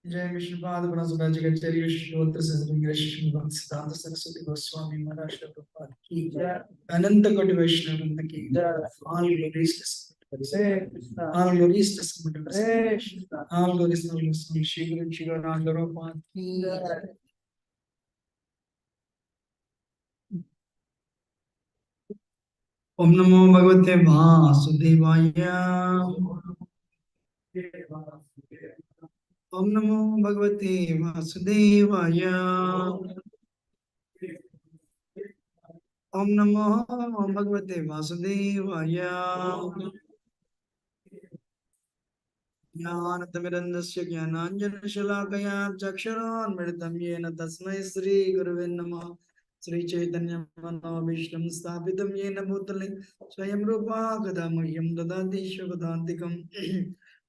जय विष्णुपाद गुण जगच्चर्य श्रोत्र संग्रह भक्त सिद्धांत सरस्वती गोस्वामी महाराज प्रभुपाद की जय। अनंत कोटि वैष्णव वृंद की जय। All glories to Krishna. All glories to Krishna. All glories to Krishna. Shri Guru Shri Gauranga Prabhupada की जय। ओम नमो भगवते वासुदेवाय। ओम नमो भगवते वासुदेवाय। ओम नमो भगवते वासुदेवाय। ज्ञानतिमिरन्दस्य ज्ञानाञ्जनशलाकया चक्षुरोन्मिलितं येन तस्मै श्रीगुरुवे नमः। श्रीचैतन्यमनोभीष्टं स्थापितं येन भूतले स्वयं रूपा कदा मह्यं ददाति शुभदान्तिकं।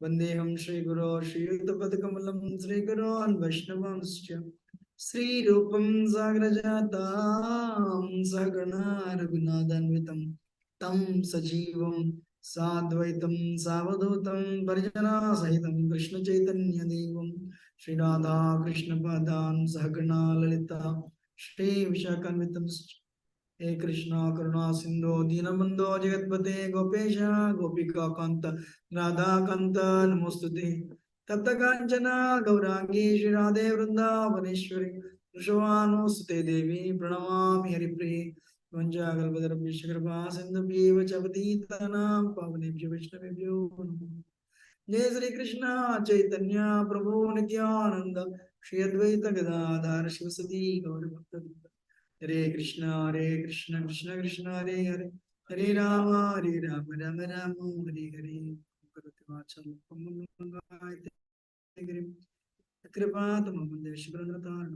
वन्देऽहं श्रीगुरो श्रीयुतपदकमलं श्रीगुरोन् वैष्णवांश्च श्रीरूपं साग्रजातां सगणा रघुनाथान्वितं तं सजीवं साद्वैतं सावधूतं परिजना सहितं कृष्ण चैतन्य देवं श्री राधा कृष्ण पादान् सहगणा ललिता श्री विशाखान्वितं। हे कृष्णा करुणा सिंधु दीनबंधो जगतपते गोपेश गोपिका कांत राधा कांत नमोस्तुते। तप्त कांचना गौरांगी श्री राधे वृंदावनेश्वरी वृषभानुसुते देवी प्रणमामि हरिप्रिये। वंशाकल्पतरुभ्यश्च कृपा सिन्धुभ्येव च पतितानां पावनेभ्यो वैष्णवेभ्यो नमः। जय श्री कृष्ण चैतन्य प्रभु नित्यानंद श्री अद्वैत गदाधर शिवसती गौरभक्तवृंद। हरे कृष्ण कृष्ण कृष्ण हरे हरे हरे राम राम राम हरे हरे। कृपा तमोबंधे शिवरंद्रतारण।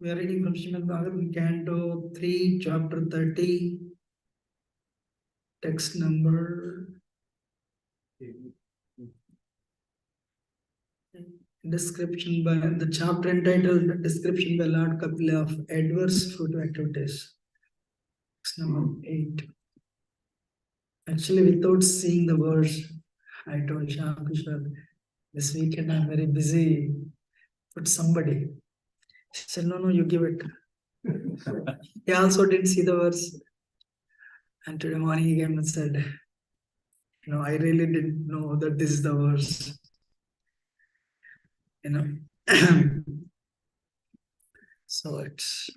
We are reading from Srimad Bhagavatam, Canto 3, Chapter 30, text number. Description by the chapter entitled Description by Lord Kapila of Adverse Fruit Activities. Text number 8. Actually, without seeing the verse, I told Shyam Kishore, this weekend I'm very busy. But somebody said, no, you give it. He also didn't see the verse. And today morning he came and said, I really didn't know that this is the verse. So it's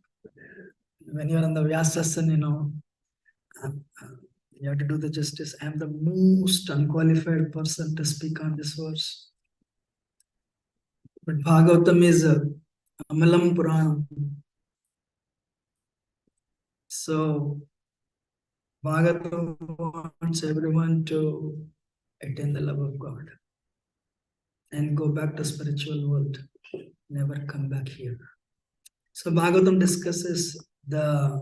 when you're on the Vyasasana, you have to do the justice. I am the most unqualified person to speak on this verse. But Bhagavatam is Amalam Puranam. So Bhagavatam wants everyone to attain the love of God and go back to spiritual world. Never come back here. So Bhagavatam discusses the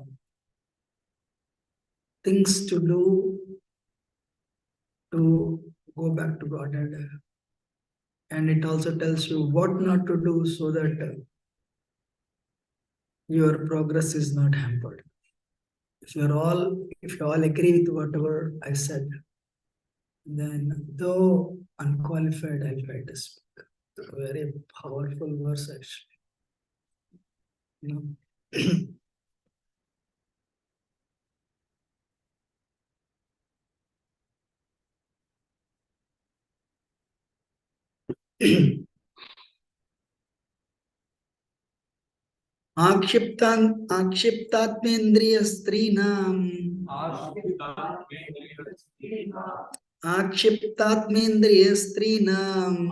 things to do to go back to Godhead. And it also tells you what not to do so that your progress is not hampered. If you all agree with whatever I said, then though unqualified, I'll try to speak. A very powerful verse, actually. आक्षिप्तात्मेन्द्रिय स्त्रीणाम आक्षिप्तात्मेन्द्रिय स्त्रीणाम्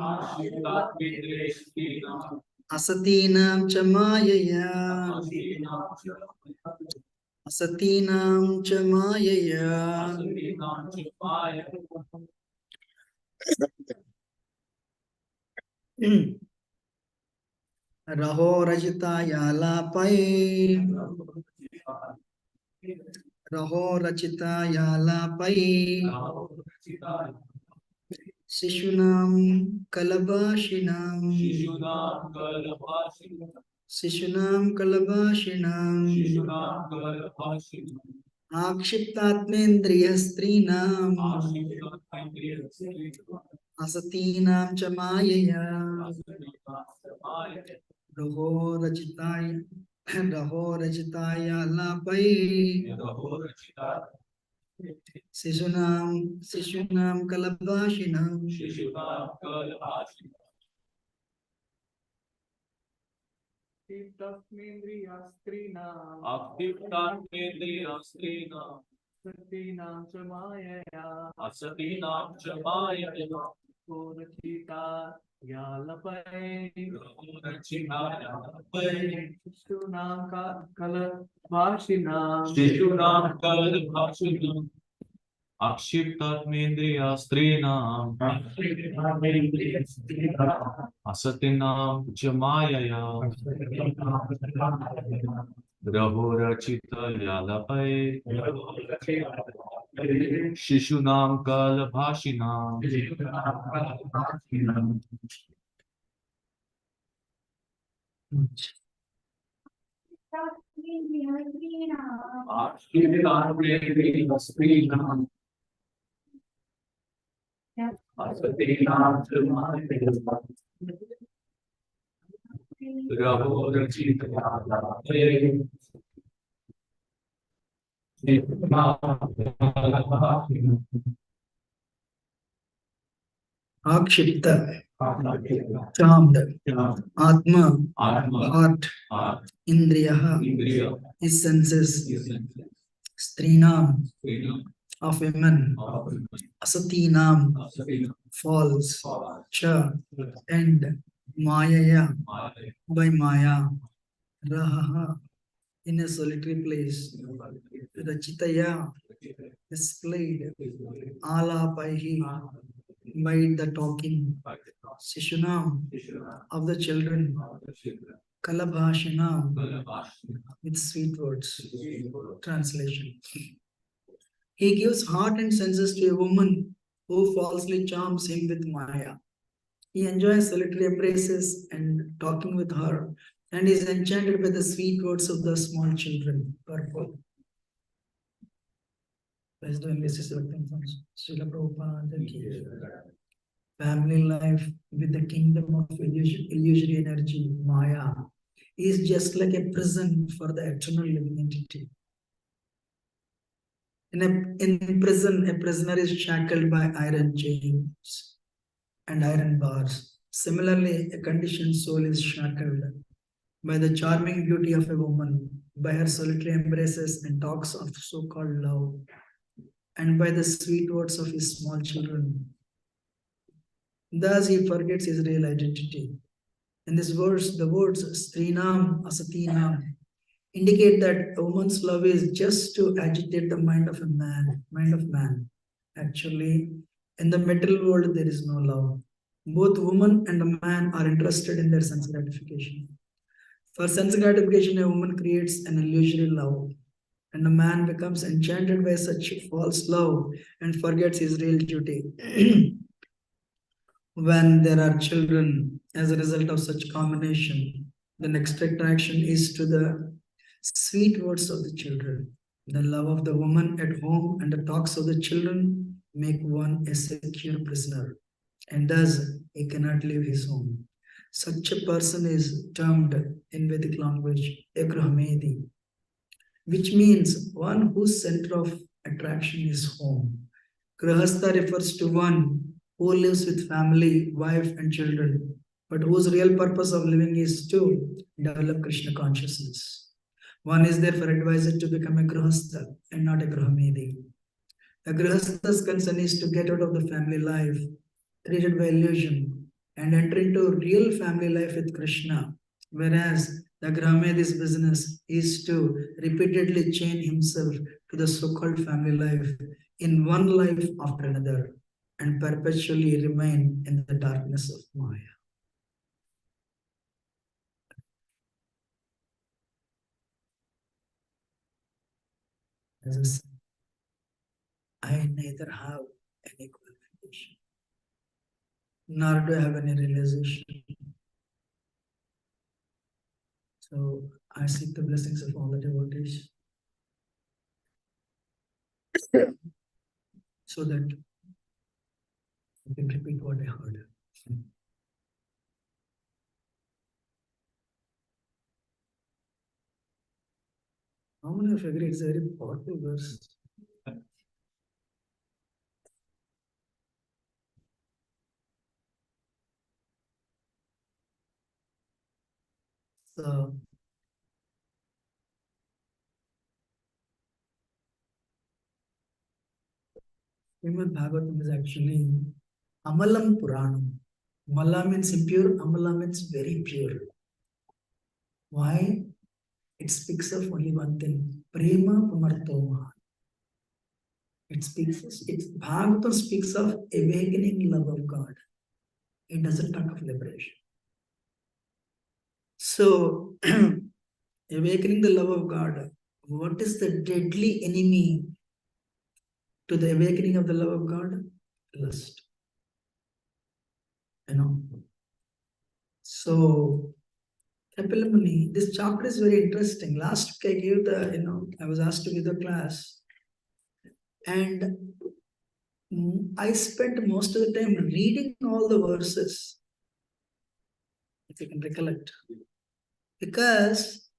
असतीनां च मायया असतीनां च मायया रहो रचिताया लापै रहो रचिताया लापै शिशूनां कलभाषिणां आक्षिप्तात्मेन्द्रिय स्त्रीणाम् असतीनां च मायया रहो रचिताया लापै शिशूनां कलभाषिणां सतीनां च मायया असतीनां च मायया रचिता या लपै शिशूनां कलभाषिणां अक्षिप्तात्मेन्द्रिया स्त्रीणाम् असतीनां च मायया रहो रचितया लपै शिशूनां कलभाषिणाम् आक्षिप्त charmed atma heart indriyah his senses strinam of women asatinam false cha and mayaya by maya raha in a solitary place rachitaya displayed alapaihi by the talking Sishunam of the children Kalabhashanam with sweet words. Translation. He gives heart and senses to a woman who falsely charms him with Maya. He enjoys solitary embraces and talking with her and is enchanted by the sweet words of the small children. Purport. Let's do this is Srila Prabhupada. Family life with the kingdom of illusory energy, Maya, is just like a prison for the eternal living entity. In prison, a prisoner is shackled by iron chains and iron bars. Similarly, a conditioned soul is shackled by the charming beauty of a woman, by her solitary embraces and talks of so-called love, and by the sweet words of his small children. Thus he forgets his real identity. In this verse, the words Strinam, Asatinam indicate that a woman's love is just to agitate the mind of man. Actually, in the material world, there is no love. Both woman and a man are interested in their sense gratification. For sense gratification, a woman creates an illusory love, and a man becomes enchanted by such false love and forgets his real duty. When there are children, as a result of such combination, the next attraction is to the sweet words of the children. The love of the woman at home and the talks of the children make one a secure prisoner, and thus he cannot leave his home. Such a person is termed in Vedic language Egrahmedi, which means one whose center of attraction is home. Grahastha refers to one who lives with family, wife, and children, but whose real purpose of living is to develop Krishna consciousness. One is therefore advised to become a Grahastha and not a Grahamedi. A Grihasta's concern is to get out of the family life, created by illusion, and enter into real family life with Krishna. Whereas the Grahamedi's business is to repeatedly chain himself to the so-called family life in one life after another and perpetually remain in the darkness of Maya. As I said, I neither have any qualification, nor do I have any realization. So I seek the blessings of all the devotees so that I can repeat what I heard. How many of you agree it's a very powerful verse? So Srimad Bhagavatam is actually Amalam Puranam. Mala means impure, Amala means very pure. Why? It speaks of only one thing, Prema Pamartoma. Bhagavatam speaks of awakening love of God. It doesn't talk of liberation. So, awakening the love of God, what is the deadly enemy to the awakening of the love of God? Lust. You know. So, Kapilamuni, this chapter is very interesting. Last week I gave I was asked to give the class, and I spent most of the time reading all the verses, if you can recollect, because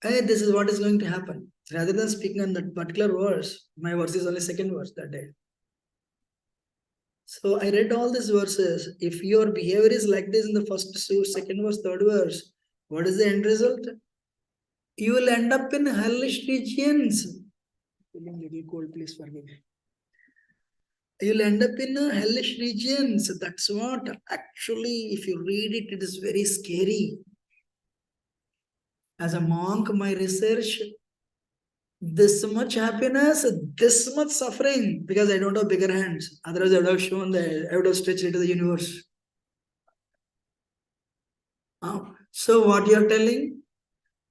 hey, this is what is going to happen. Rather than speaking on that particular verse, my verse is only second verse that day. So I read all these verses. If your behavior is like this in the first verse, second verse, third verse, what is the end result? You will end up in hellish regions. Feeling little cold, please forgive me. You'll end up in hellish regions. That's what actually, if you read it, it is very scary. As a monk, my research, this much happiness, this much suffering, because I don't have bigger hands. Otherwise, I would have shown that I would have stretched it to the universe. So what you're telling?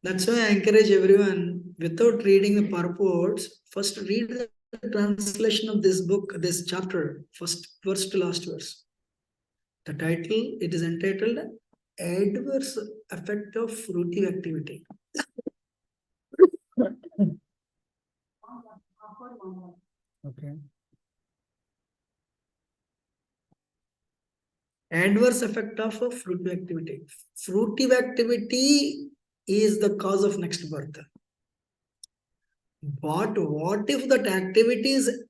That's why I encourage everyone, without reading the purports, first read the translation of this book, this chapter, first verse to last verse. The title, it is entitled Adverse Effect of Fruitive Activity. Okay. Adverse effect of a fruitive activity. Fruitive activity is the cause of next birth. But what if that activity is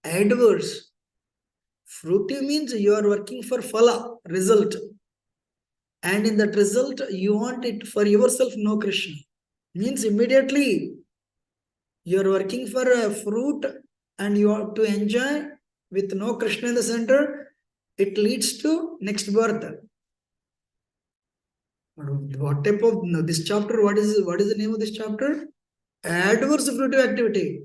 adverse? Fruitive means you are working for phala, result. And in that result, you want it for yourself, no Krishna. Means immediately you are working for a fruit and you have to enjoy with no Krishna in the center. It leads to next birth. What type of this chapter? What is the name of this chapter? Adverse fruitive activity.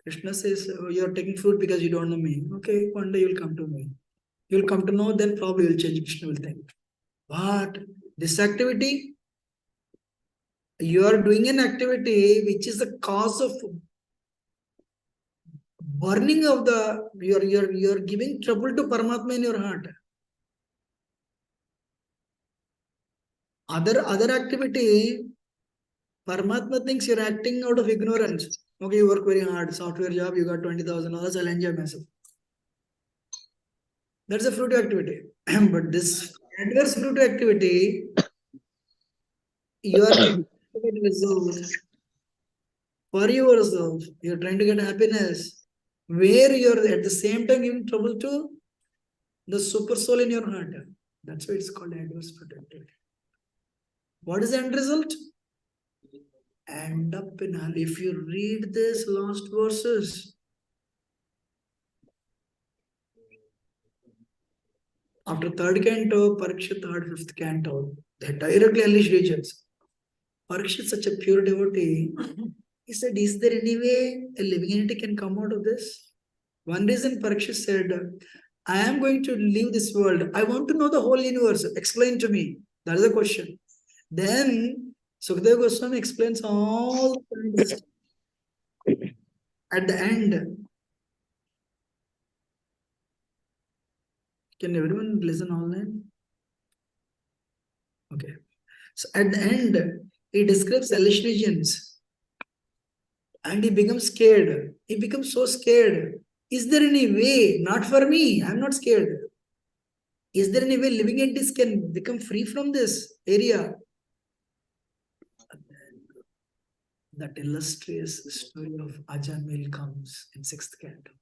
Krishna says, oh, you are taking fruit because you don't know me. Okay, one day you'll come to me. You'll come to know, then probably you'll change. Krishna will think. But this activity, you are doing an activity which is the cause of burning of the you're giving trouble to Paramatma in your heart. Other activity, Paramatma thinks you're acting out of ignorance. Okay, you work very hard, software job, you got $20,000, I'll enjoy myself. That's a fruitive activity. But this adverse fruitive activity, you are trying to get result for yourself. You're trying to get happiness, where you're at the same time giving trouble to the super soul in your heart. That's why it's called adverse fruitive activity. What is the end result? End up in hell. If you read this last verses, After third canto, Parikshit third, fifth canto, they directly unleashed regions. Parikshit, such a pure devotee, he said, is there any way a living entity can come out of this? One reason Parikshit said, I am going to leave this world. I want to know the whole universe. Explain to me. That is the question. Then Sukadeva Goswami explains all the things. At the end, can everyone listen online? Okay. So at the end, he describes hallucinations and he becomes scared. He becomes so scared. Is there any way? Not for me. I'm not scared. Is there any way living entities can become free from this area? That illustrious story of Ajamil comes in sixth canto.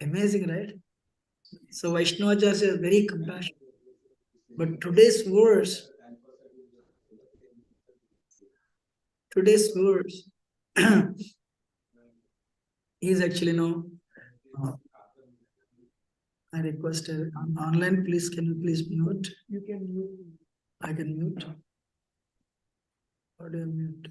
Amazing, right? So Vaishnavacharya is very compassionate. But today's verse is actually I request online, please, can you please mute? You can mute. I can mute. How do you mute?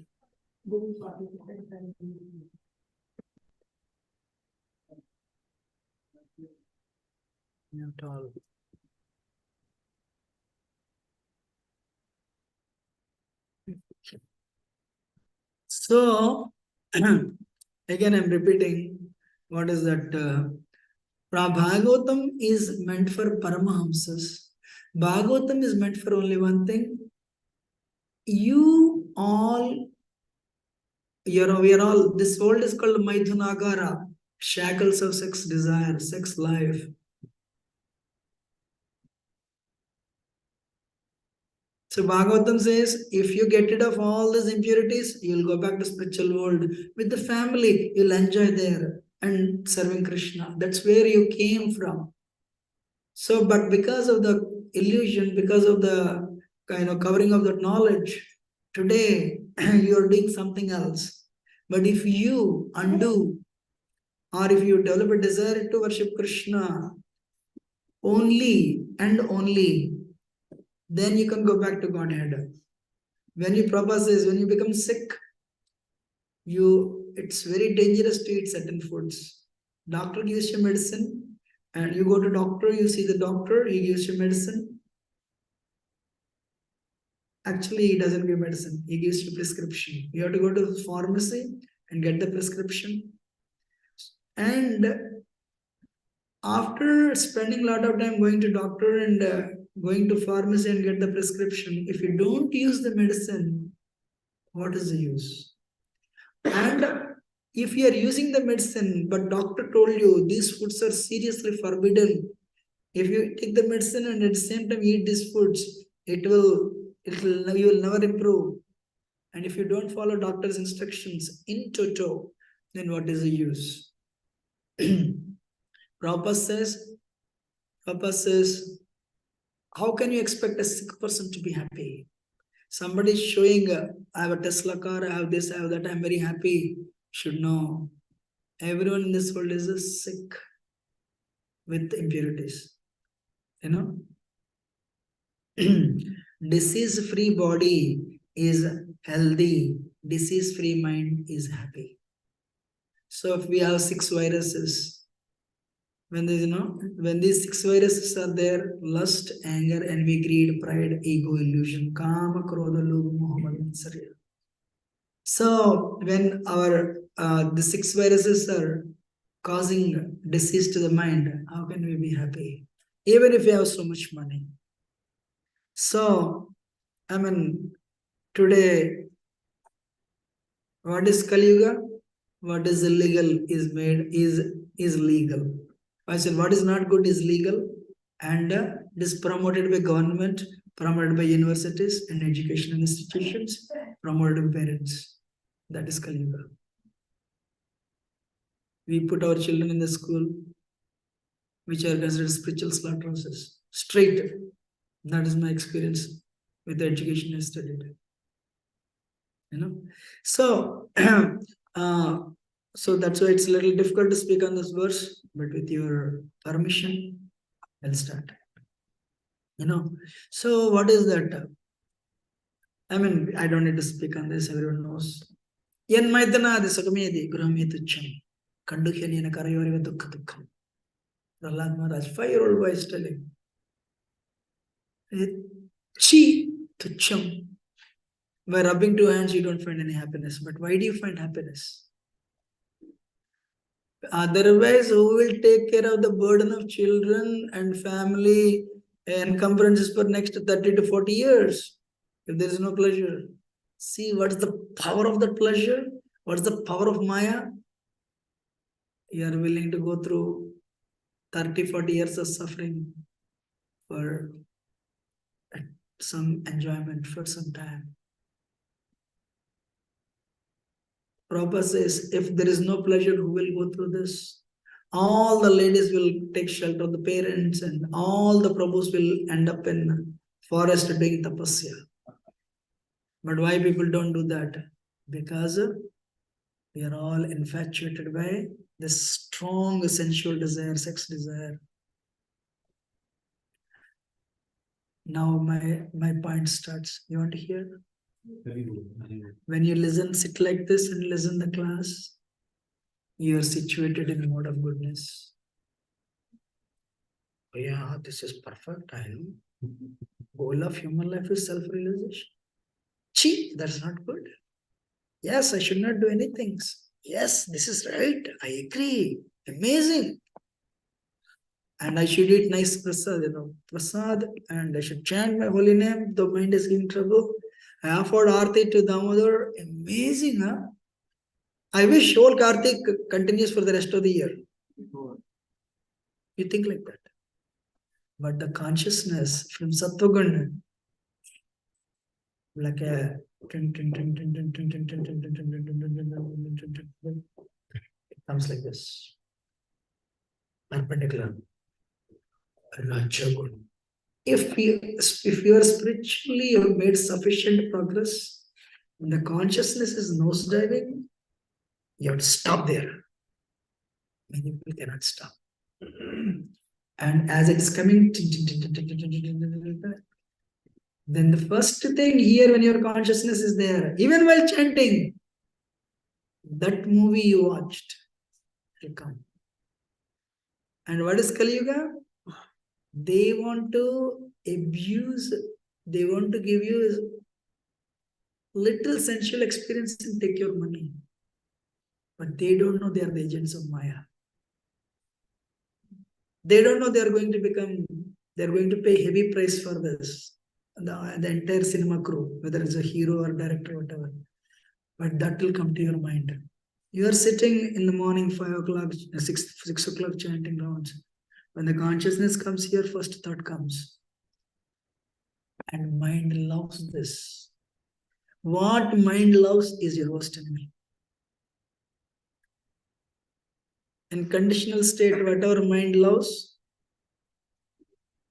Mute all. So, again, I'm repeating what is that? Bhagavatam is meant for Paramahamsas. Bhagavatam is meant for only one thing. You all, we are all, this world is called Maithunagara, shackles of sex desire, sex life. So Bhagavatam says, if you get rid of all these impurities, you'll go back to spiritual world. With the family, you'll enjoy there and serving Krishna. That's where you came from. So, but because of the illusion, because of the covering of that knowledge, today you're doing something else. But if you undo, or if you develop a desire to worship Krishna only and only, then you can go back to Godhead. When you Prabhupada says, when you become sick, it's very dangerous to eat certain foods. Doctor gives you medicine, and you go to doctor, you see the doctor, he gives you medicine. Actually, he doesn't give medicine, he gives you prescription. You have to go to the pharmacy and get the prescription. And after spending a lot of time going to doctor and going to pharmacy and get the prescription, if you don't use the medicine, what is the use? And if you are using the medicine, but doctor told you these foods are seriously forbidden, if you take the medicine and at the same time eat these foods, you will never improve. And if you don't follow doctor's instructions in toto, then what is the use? Prabhupada says, how can you expect a sick person to be happy? Somebody is showing, I have a Tesla car, I have this, I have that, I'm very happy. Should know, everyone in this world is sick with impurities. Disease-free body is healthy. Disease-free mind is happy. So if we have 6 viruses, when these 6 viruses are there, lust, anger, envy, greed, pride, ego, illusion, kama, krodha, lobha, moha, matsarya. So when the 6 viruses are causing disease to the mind, how can we be happy? Even if we have so much money. So, today, what is Kali Yuga? What is illegal is legal. I said what is not good is legal, and it is promoted by government, promoted by universities and educational institutions, promoted by parents. That is Kali Yuga. We put our children in the school, which are considered spiritual slaughterhouses. Straight. That is my experience with the education I studied. So, So that's why it's a little difficult to speak on this verse, but with your permission, I'll start. So what is that? I mean, I don't need to speak on this, everyone knows. Yen maidana the Sakamedi, Gurami Tucham, Kandukhani and Karayori with Dukhatukam. Prahlad Maharaj, 5-year-old boy is telling. Chi Tucham. By rubbing two hands, you don't find any happiness. But why do you find happiness? Otherwise, who will take care of the burden of children and family and encumbrances for next 30 to 40 years? If there is no pleasure. See, what's the power of that pleasure? What's the power of Maya? You are willing to go through 30, 40 years of suffering for some enjoyment for some time. Prabhupada says, if there is no pleasure, who will go through this? All the ladies will take shelter of the parents and all the Prabhus will end up in forest doing tapasya. But why people don't do that? Because we are all infatuated by this strong sensual desire, sex desire. Now my point starts. You want to hear? When you listen, sit like this and listen the class, you are situated in a mode of goodness. Oh yeah, this is perfect. I know. Goal of human life is self-realization. Chi, that's not good. Yes, I should not do anything. Yes, this is right. I agree. Amazing. And I should eat nice prasad, prasad, and I should chant my holy name. The mind is in trouble. I offered Aarti to Damodar. Amazing, huh? I wish whole Kartik continues for the rest of the year. You think like that. But the consciousness from Sattvagun, like a it comes like this. Perpendicular. Rajagun. If you are spiritually, you have made sufficient progress, when the consciousness is nosediving, you have to stop there. Many people cannot stop. And as it's coming, then the first thing here when your consciousness is there, even while chanting, that movie you watched will come. And what is Kali Yuga? They want to abuse, they want to give you little sensual experience and take your money. But they don't know they are the agents of Maya. They don't know they are going to pay heavy price for this. The entire cinema crew, whether it's a hero or director, whatever. But that will come to your mind. You are sitting in the morning, 5 o'clock, 6 o'clock chanting rounds. When the consciousness comes here, first thought comes. And mind loves this. What mind loves is your worst enemy. In conditional state, whatever mind loves,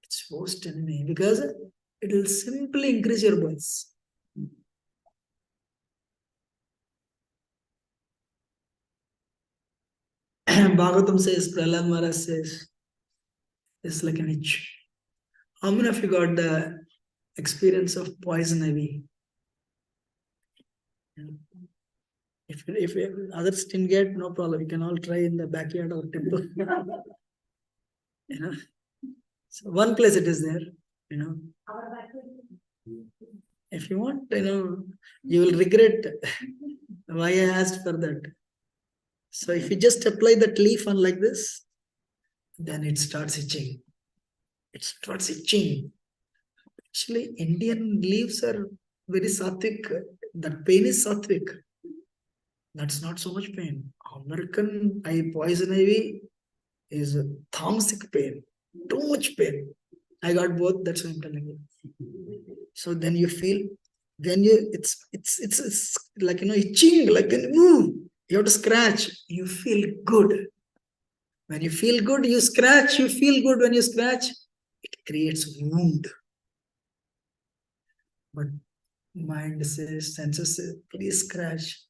it's worst enemy because it will simply increase your voice. Bhagavatam says, Prahlad Maharaj says, it's like an itch. How many of you got the experience of poison ivy? If others didn't get, no problem. You can all try in the backyard or temple. So one place it is there, If you want, you will regret why I asked for that. So if you just apply that leaf on like this, then it starts itching. It starts itching. Actually, Indian leaves are very sattvic. That pain is sattvic. That's not so much pain. American poison ivy is a tamasic pain. Too much pain. I got both, that's what I'm telling you. So then you feel, it's like, itching, like, you have to scratch. You feel good. When you feel good, you scratch, you feel good when you scratch. It creates wound. But mind says, senses say, please scratch.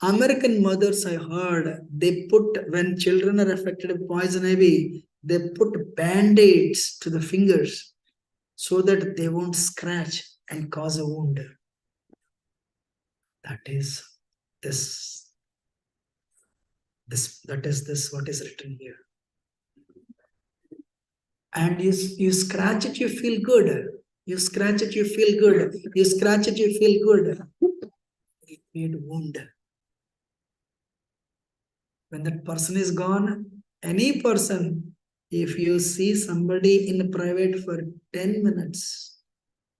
American mothers, I heard, they put, when children are affected by poison ivy, they put band-aids to the fingers so that they won't scratch and cause a wound. That is this, what is written here. And you scratch it, you feel good. You scratch it, you feel good. You scratch it, you feel good. It made wound. When that person is gone, any person, if you see somebody in private for 10 minutes,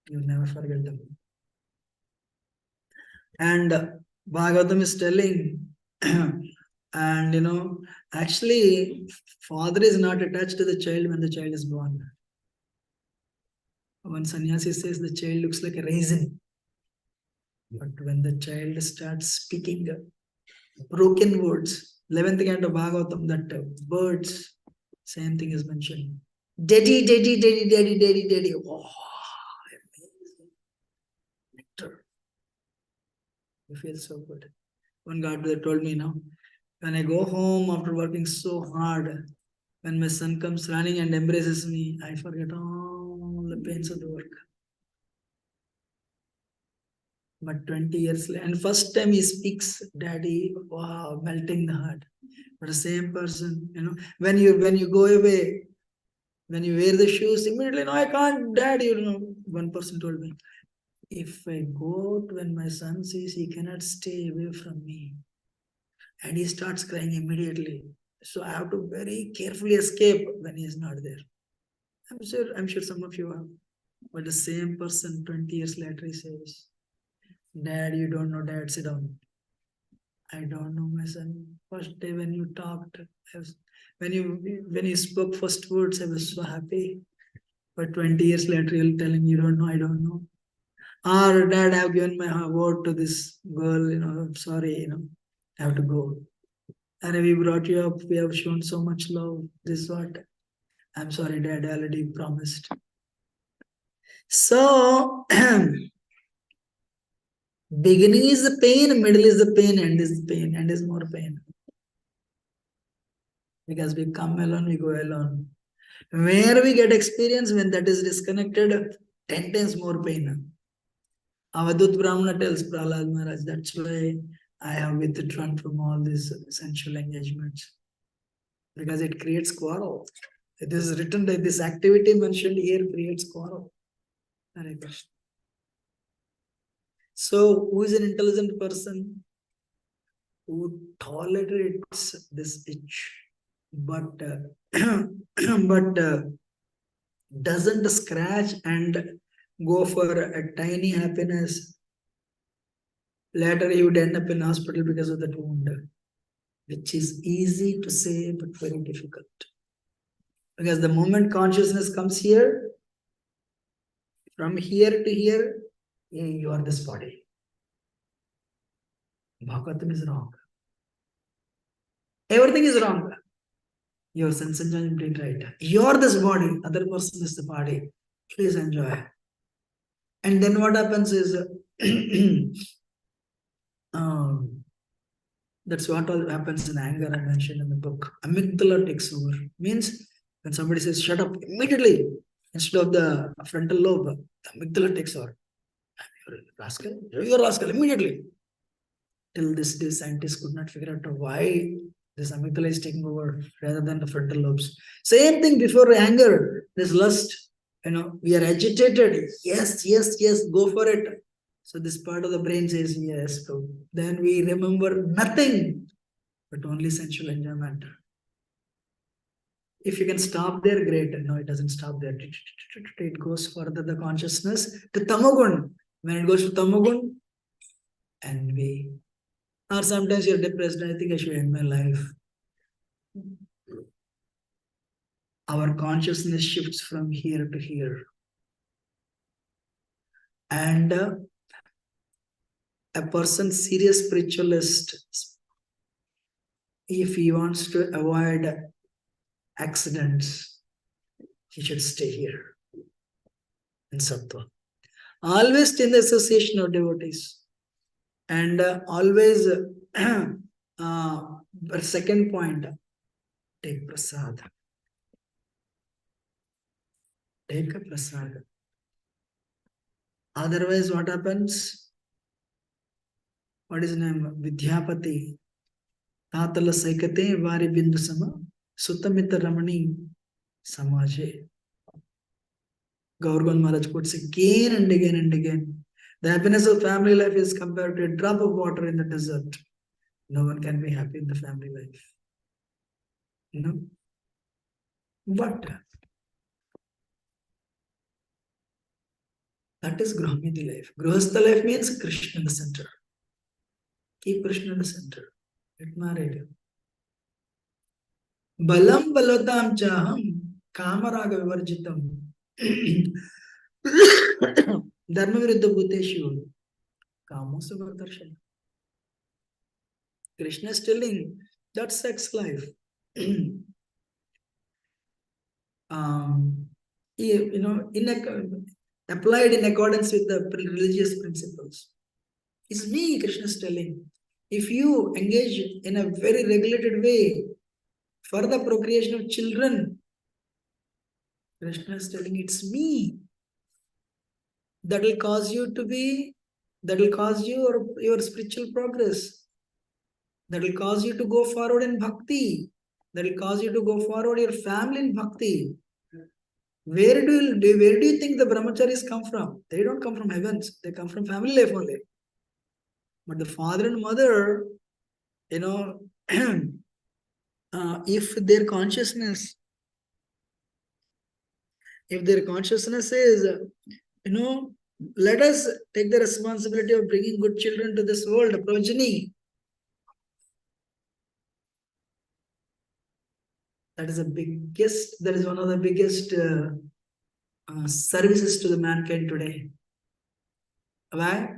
you never forget them. And Bhagavatam is telling, and actually, father is not attached to the child when the child is born. When sannyasi says the child looks like a raisin, but when the child starts speaking broken words, 11th canto Bhagavatam, that birds, same thing is mentioned. Daddy, daddy, daddy, daddy, daddy, daddy. Oh, amazing. Nectar. You feel so good. One godbrother told me, when I go home after working so hard, when my son comes running and embraces me, I forget all the pains of the work. But 20 years later, and first time he speaks, daddy, wow, melting the heart. But the same person, when you go away, when you wear the shoes, immediately, no, I can't, dad, one person told me, if I go out when my son says he cannot stay away from me, and he starts crying immediately. So I have to very carefully escape when he is not there. I'm sure some of you are. But the same person 20 years later, he says, Dad, you don't know, Dad, sit down. I don't know, my son. First day when you talked, when you spoke first words, I was so happy. But 20 years later, you're telling you don't know, I don't know. Or Dad, I've given my word to this girl, I'm sorry, I have to go. And we brought you up, we have shown so much love. This is what? I'm sorry, Dad, I already promised. So, beginning is the pain, middle is the pain, end is the pain, end is more pain. Because we come alone, we go alone. Where we get experience, when that is disconnected, 10 times more pain. Avadut Brahmana tells Prahlad Maharaj, that's why I have withdrawn from all these sensual engagements. Because it creates quarrel. It is written that this activity mentioned here creates quarrel. Hare Krishna. So, who is an intelligent person? Who tolerates this itch, but doesn't scratch and go for a tiny happiness. Later, you would end up in hospital because of that wound, which is easy to say but very difficult. Because the moment consciousness comes here, from here to here, you are this body. Bhagavatam is wrong. Everything is wrong. Your sense enjoyment did right. You're this body, other person is the body. Please enjoy. And then what happens is, that's what all happens in anger, I mentioned in the book. Amygdala takes over. Means when somebody says, shut up, immediately, instead of the frontal lobe, the amygdala takes over. You're a rascal. You're a rascal, immediately. Till this day, scientists could not figure out why this amygdala is taking over rather than the frontal lobes. Same thing before anger, this lust. We are agitated. Yes, yes, yes, go for it. So this part of the brain says yes. So then we remember nothing but only sensual enjoyment. If you can stop there, great. No, it doesn't stop there. It goes further the consciousness to tamagun. When it goes to tamagun, envy. Or sometimes you're depressed, I think I should end my life. Our consciousness shifts from here to here. And a person, serious spiritualist, if he wants to avoid accidents, he should stay here in Sattva. Always in the association of devotees. And always second point, take prasad. Take a prasad. Otherwise, what happens? What is his name? Vidyapati. Tatala Saikate Vari Bindu Sama Sutamita Ramani Samaje. Gauravan Maharaj quotes again and again and again. The happiness of family life is compared to a drop of water in the desert. No one can be happy in the family life. You know? But that is Grahmiti life. Grihastha life means Krishna in the center. Keep Krishna in the center. Get married. Balam balatam chaham kamaraga vivarjitam. Dharma viruddha bhuteshu kamo suvardarshan. Krishna is telling that sex life. Applied in accordance with the religious principles. It's me, Krishna is telling. If you engage in a very regulated way for the procreation of children, Krishna is telling it's me. That will cause you your spiritual progress. That will cause you to go forward in bhakti. That will cause you to go forward your family in bhakti. Where do you think the brahmacharis come from? They don't come from heavens. They come from family life only. But the father and mother, if their consciousness is, let us take the responsibility of bringing good children to this world, a progeny. That is one of the biggest services to the mankind today. Why?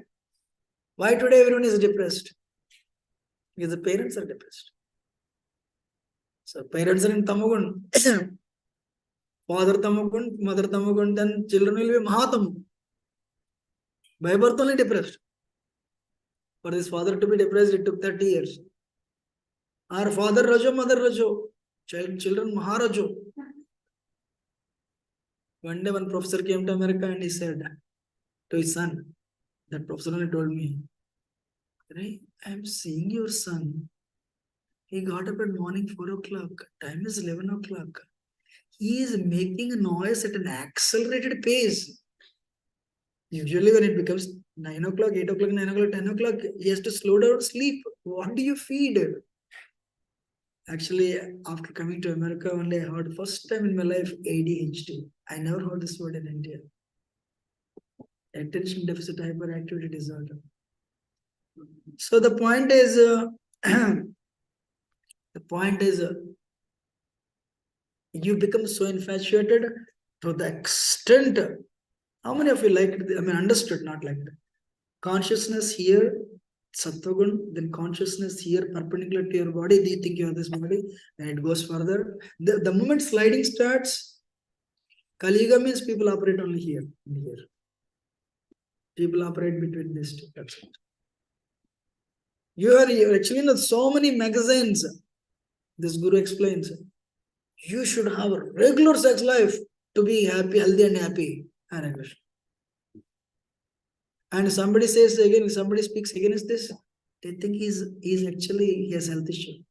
Why today everyone is depressed? Because the parents are depressed. So parents are in Tamagun. Father Tamagun, mother Tamagun, then children will be Mahatamu. By birth only depressed. For this father to be depressed, it took 30 years. Our father Rajo, mother Rajo. Children Maharajo. One day one professor came to America and he said to his son, that professor only told me, Ray, I am seeing your son. He got up at morning 4 o'clock. Time is 11 o'clock. He is making a noise at an accelerated pace. Usually when it becomes 9 o'clock, 8 o'clock, 9 o'clock, 10 o'clock, he has to slow down sleep. What do you feed? Actually, after coming to America, only I heard first time in my life ADHD. I never heard this word in India. Attention deficit hyperactivity disorder. So the point is, you become so infatuated to the extent. How many of you understood, not like that? Consciousness here, Sattvagun, then consciousness here, perpendicular to your body. Do you think you have this body? Then it goes further. The moment sliding starts, Kali Yuga means people operate only here. People operate between these two. That's it. You are actually in so many magazines. This Guru explains. You should have a regular sex life to be happy, healthy and happy. And somebody speaks against this, they think he has health issue.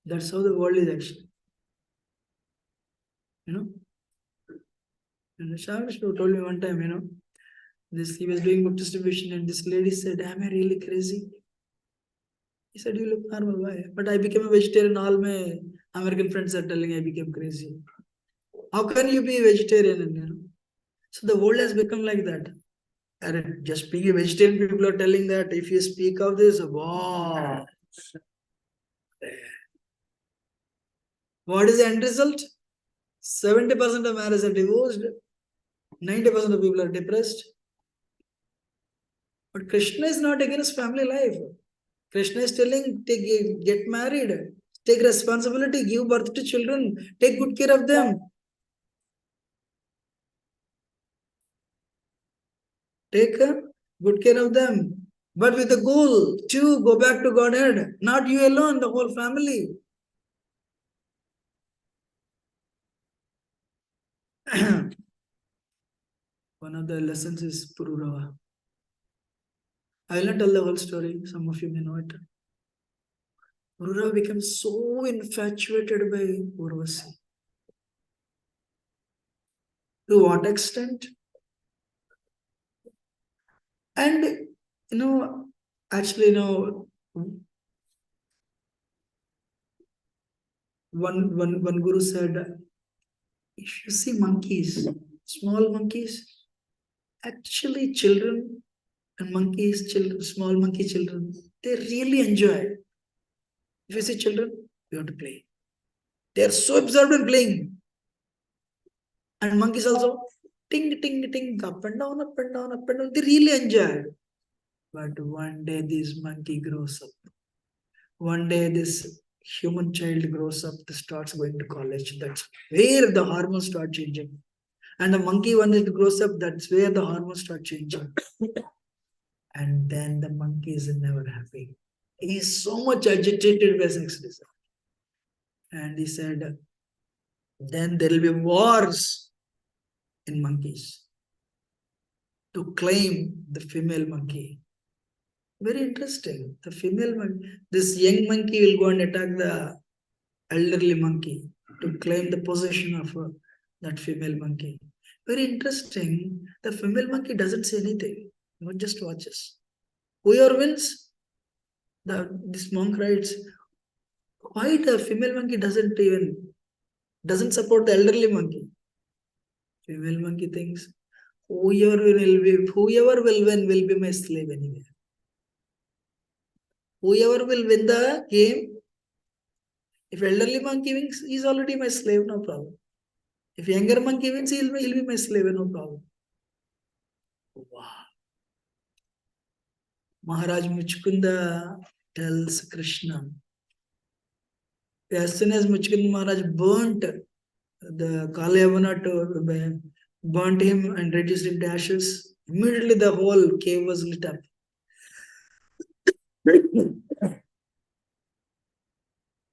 That's how the world is actually. And Shah Vishnu told me one time, he was doing book distribution and this lady said, am I really crazy? He said, you look normal, why? But I became a vegetarian, all my American friends are telling I became crazy. How can you be a vegetarian? So the world has become like that. And just being a vegetarian, people are telling that if you speak of this, wow. What is the end result? 70% of marriages are divorced, 90% of people are depressed. But Krishna is not against family life. Krishna is telling, get married, take responsibility, give birth to children, take good care of them. Take good care of them. But with the goal to go back to Godhead. Not you alone, the whole family. One of the lessons is Pururava. I will not tell the whole story. Some of you may know it. Pururava became so infatuated by Urvasi. To what extent? And actually, one guru said, if you see monkeys, small monkeys, actually children and monkeys, children, small monkey children, they really enjoy. If you see children, you have to play. They are so absorbed in playing. And monkeys also, ting, ting, ting, up and down, up and down, up and down. They really enjoy. But one day this monkey grows up. One day this human child grows up, starts going to college. That's where the hormones start changing. And the monkey, when it grows up, that's where the hormones start changing. And then the monkey is never happy. He is so much agitated by sex desire. And he said, then there will be wars in monkeys to claim the female monkey. Very interesting. The female monkey, this young monkey will go and attack the elderly monkey to claim the possession of that female monkey. Very interesting. The female monkey doesn't say anything. It just watches. Whoever wins, this monk writes, why the female monkey doesn't support the elderly monkey? Female monkey thinks, whoever will win will be my slave anyway. Whoever will win the game, if elderly monkey wins, he's already my slave, no problem. If younger monkey wins, he'll be my slave, no problem. Wow. Maharaj Muchkunda tells Krishna. As soon as Muchkunda Maharaj burnt the Kalayavana, burnt him and reduced him to ashes, immediately the whole cave was lit up.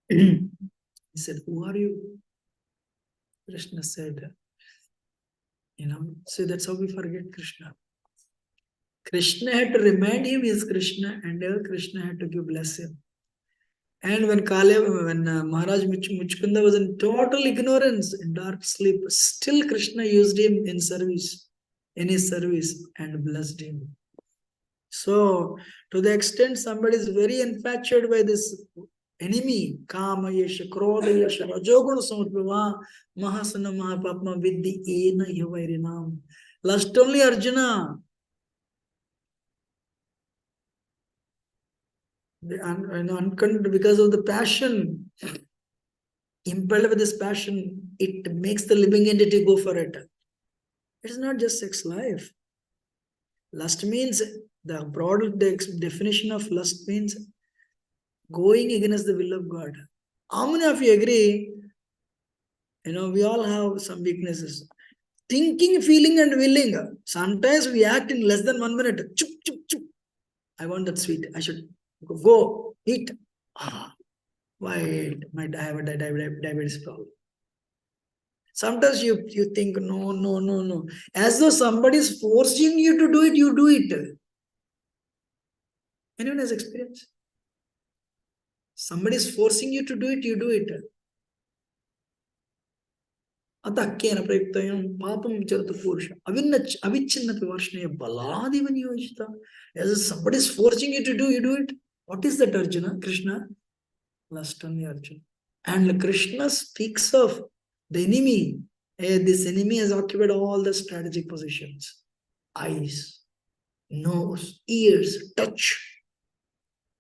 He said, who are you? Krishna said, so that's how we forget Krishna. Krishna had to remind him he is Krishna, and Krishna had to give blessing. And when Maharaj Muchkunda was in total ignorance, in dark sleep, still Krishna used him in his service, and blessed him. So, to the extent somebody is very infatuated by this enemy, Kama Yesha, Krodha Yesha, Rajoguna Samutpava, Mahasana Mahapapma Vidhi Ena Yavairinam. Lust only Arjuna. Because of the passion, impelled with this passion, it makes the living entity go for it. It is not just sex life. Lust means, the broad definition of lust means going against the will of God. How many of you agree? We all have some weaknesses. Thinking, feeling, and willing. Sometimes we act in less than 1 minute. Chup, chup, chup. I want that sweet. I should go eat. Why? I have a diabetes problem. Sometimes you think, no. As though somebody is forcing you to do it, you do it. Anyone has experience? Somebody is forcing you to do it, you do it. Attakkena prayuktayam papam charata purusha avichinna pivarshneya baladivan yojita. As somebody is forcing you to do, you do it. What is that, Arjuna? Krishna? Lust only, Arjuna. And Krishna speaks of the enemy. This enemy has occupied all the strategic positions. Eyes, nose, ears, touch,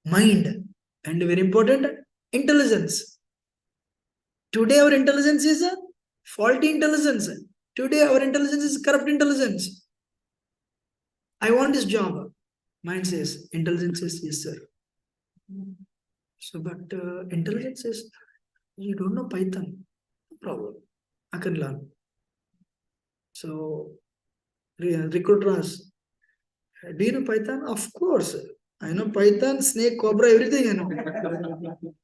mind, and very important, intelligence. Today our intelligence is a faulty intelligence. Today our intelligence is corrupt intelligence. I want this job. Mind says, intelligence says, yes, sir. So, but intelligence says, you don't know Python. No problem. I can learn. So, recruiters, Do you know Python? Of course. I know Python, snake, cobra, everything I know.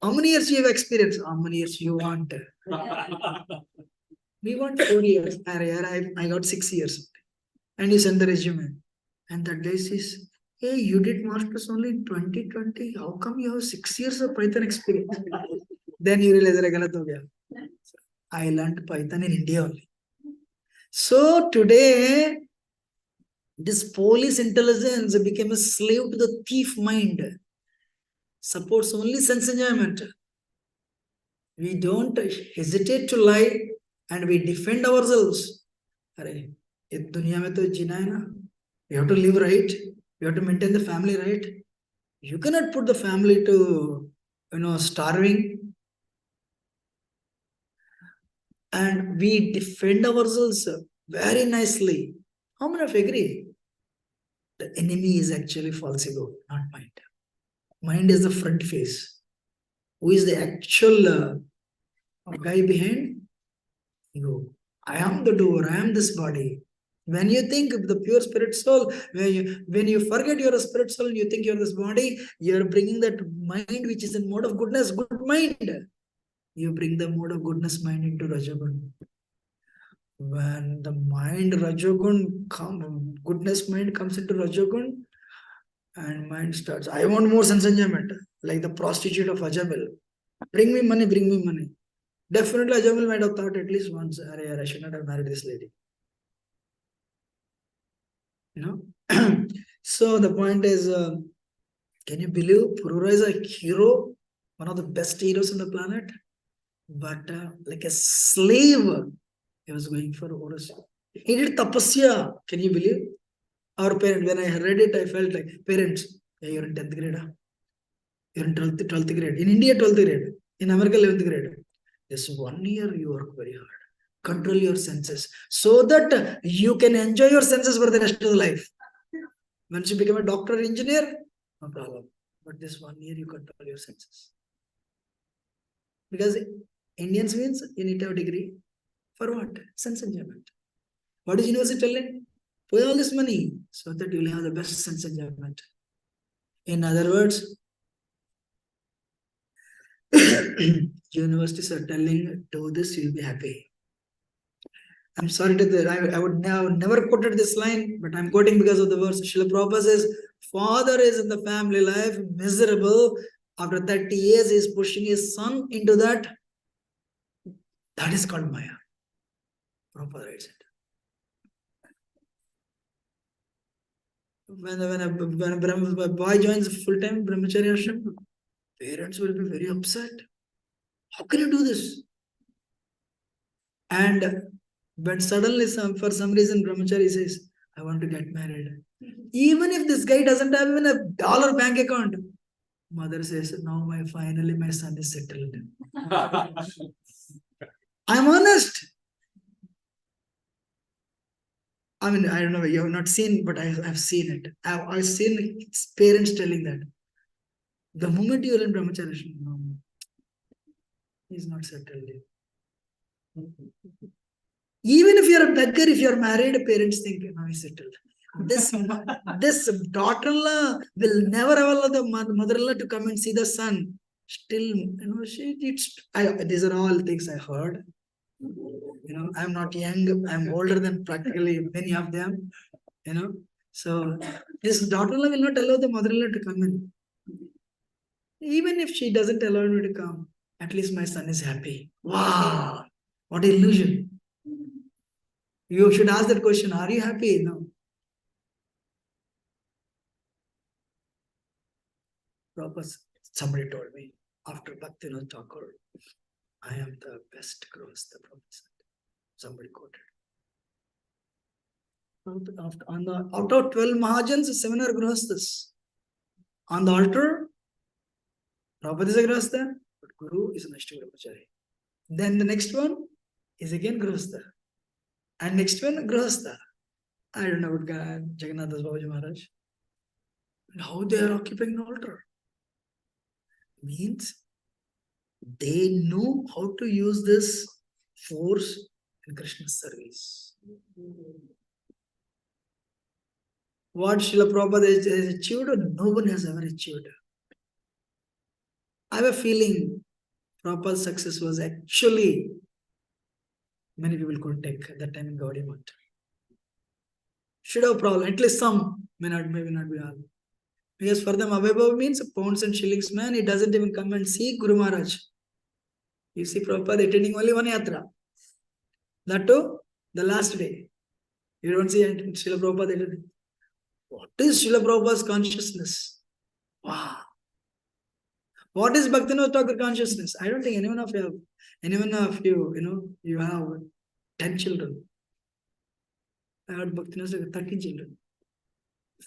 How many years you have experience? How many years you want? We want 4 years. I got 6 years. And you send the resume. And that day says, hey, you did masters only in 2020. How come you have 6 years of Python experience? Then you realize that galat ho gaya. I learned Python in India only. So today, this police intelligence became a slave to the thief mind. Supports only sense enjoyment. We don't hesitate to lie and we defend ourselves. Arey, इस दुनिया में तो जीना है ना. You have to live right. You have to maintain the family right. You cannot put the family to, starving. And we defend ourselves very nicely. How many of you agree? The enemy is actually false ego, not mind. Mind is the front face. Who is the actual guy behind? Ego. I am the doer, I am this body. When you think of the pure spirit soul, when you forget you're a spirit soul and you think you're this body, you're bringing that mind which is in mode of goodness, good mind. You bring the mode of goodness mind into Rajagun. When the mind Rajagun goodness mind comes into Rajagun, and mind starts, I want more sense enjoyment, like the prostitute of Ajamil. Bring me money, bring me money. Definitely Ajamil might have thought at least once, I should not have married this lady. So the point is, can you believe Purura is a hero, one of the best heroes on the planet? But like a slave, he was going for Horus. He did tapasya. Can you believe? Our parents, when I read it, I felt like, parents, yeah, you're in 10th grade. You're in 12th grade. In India, 12th grade. In America, 11th grade. This 1 year, you work very hard. Control your senses so that you can enjoy your senses for the rest of the life. Once you become a doctor or engineer, no problem. But this 1 year, you control your senses. Because Indians means you need to have a degree. For what? Sense enjoyment. What is university telling? Pay all this money so that you will have the best sense enjoyment. In other words, universities are telling, do this, you'll be happy. I'm sorry to that. I would never quoted this line, but I'm quoting because of the verse. Srila Prabhupada says, father is in the family life, miserable. After 30 years, he's pushing his son into that. That is called Maya. Prabhupada writes it. When a boy joins full-time brahmacharya ashram, parents will be very upset. How can you do this? And when suddenly, for some reason, brahmachari says, I want to get married. Even if this guy doesn't have even $1 bank account, mother says, now finally my son is settled. I'm honest. I mean, I don't know, you have not seen, but I've seen it. I've seen parents telling that. The moment you're in brahmacharya, no, he's not settled yet. Even if you're a beggar, if you're married, parents think, now he's settled. This daughter-in-law will never allow the mother-in-law to come and see the son. Still, these are all things I heard. I'm not young, I'm older than practically many of them, So this daughter-in-law will not allow the mother-in-law to come in. Even if she doesn't allow me to come, at least my son is happy. Wow, what illusion. You should ask that question, are you happy? No. Somebody told me, after Bhaktivinoda Thakur, I am the best Grihastha, Prabhu said. Somebody quoted. Out of 12 Mahajans, 7 are Grihasthas. On the altar, Prabhupada is a Grihastha, but Guru is an Ashtavarapachari. Then the next one is again Grihastha. And next one, Grihastha. I don't know about Jagannath Das Babaji Maharaj. How they are occupying the altar. Means they know how to use this force in Krishna's service. what Srila Prabhupada has achieved, no one has ever achieved. I have a feeling Prabhupada's success was actually many people could take at that time in Gaudiya Math. Should have problem, at least some, may not be all. Because for them, Abhibhav means pounds and shillings man, he doesn't even come and see Guru Maharaj. You see Prabhupada attending only one yatra. That too, the last day. You don't see Srila Prabhupada attending. What is Srila Prabhupada's consciousness? Wow. What is Bhaktivinoda Thakur consciousness? I don't think any one of you, you have 10 children. I had Bhaktivinoda Thakur 13 children.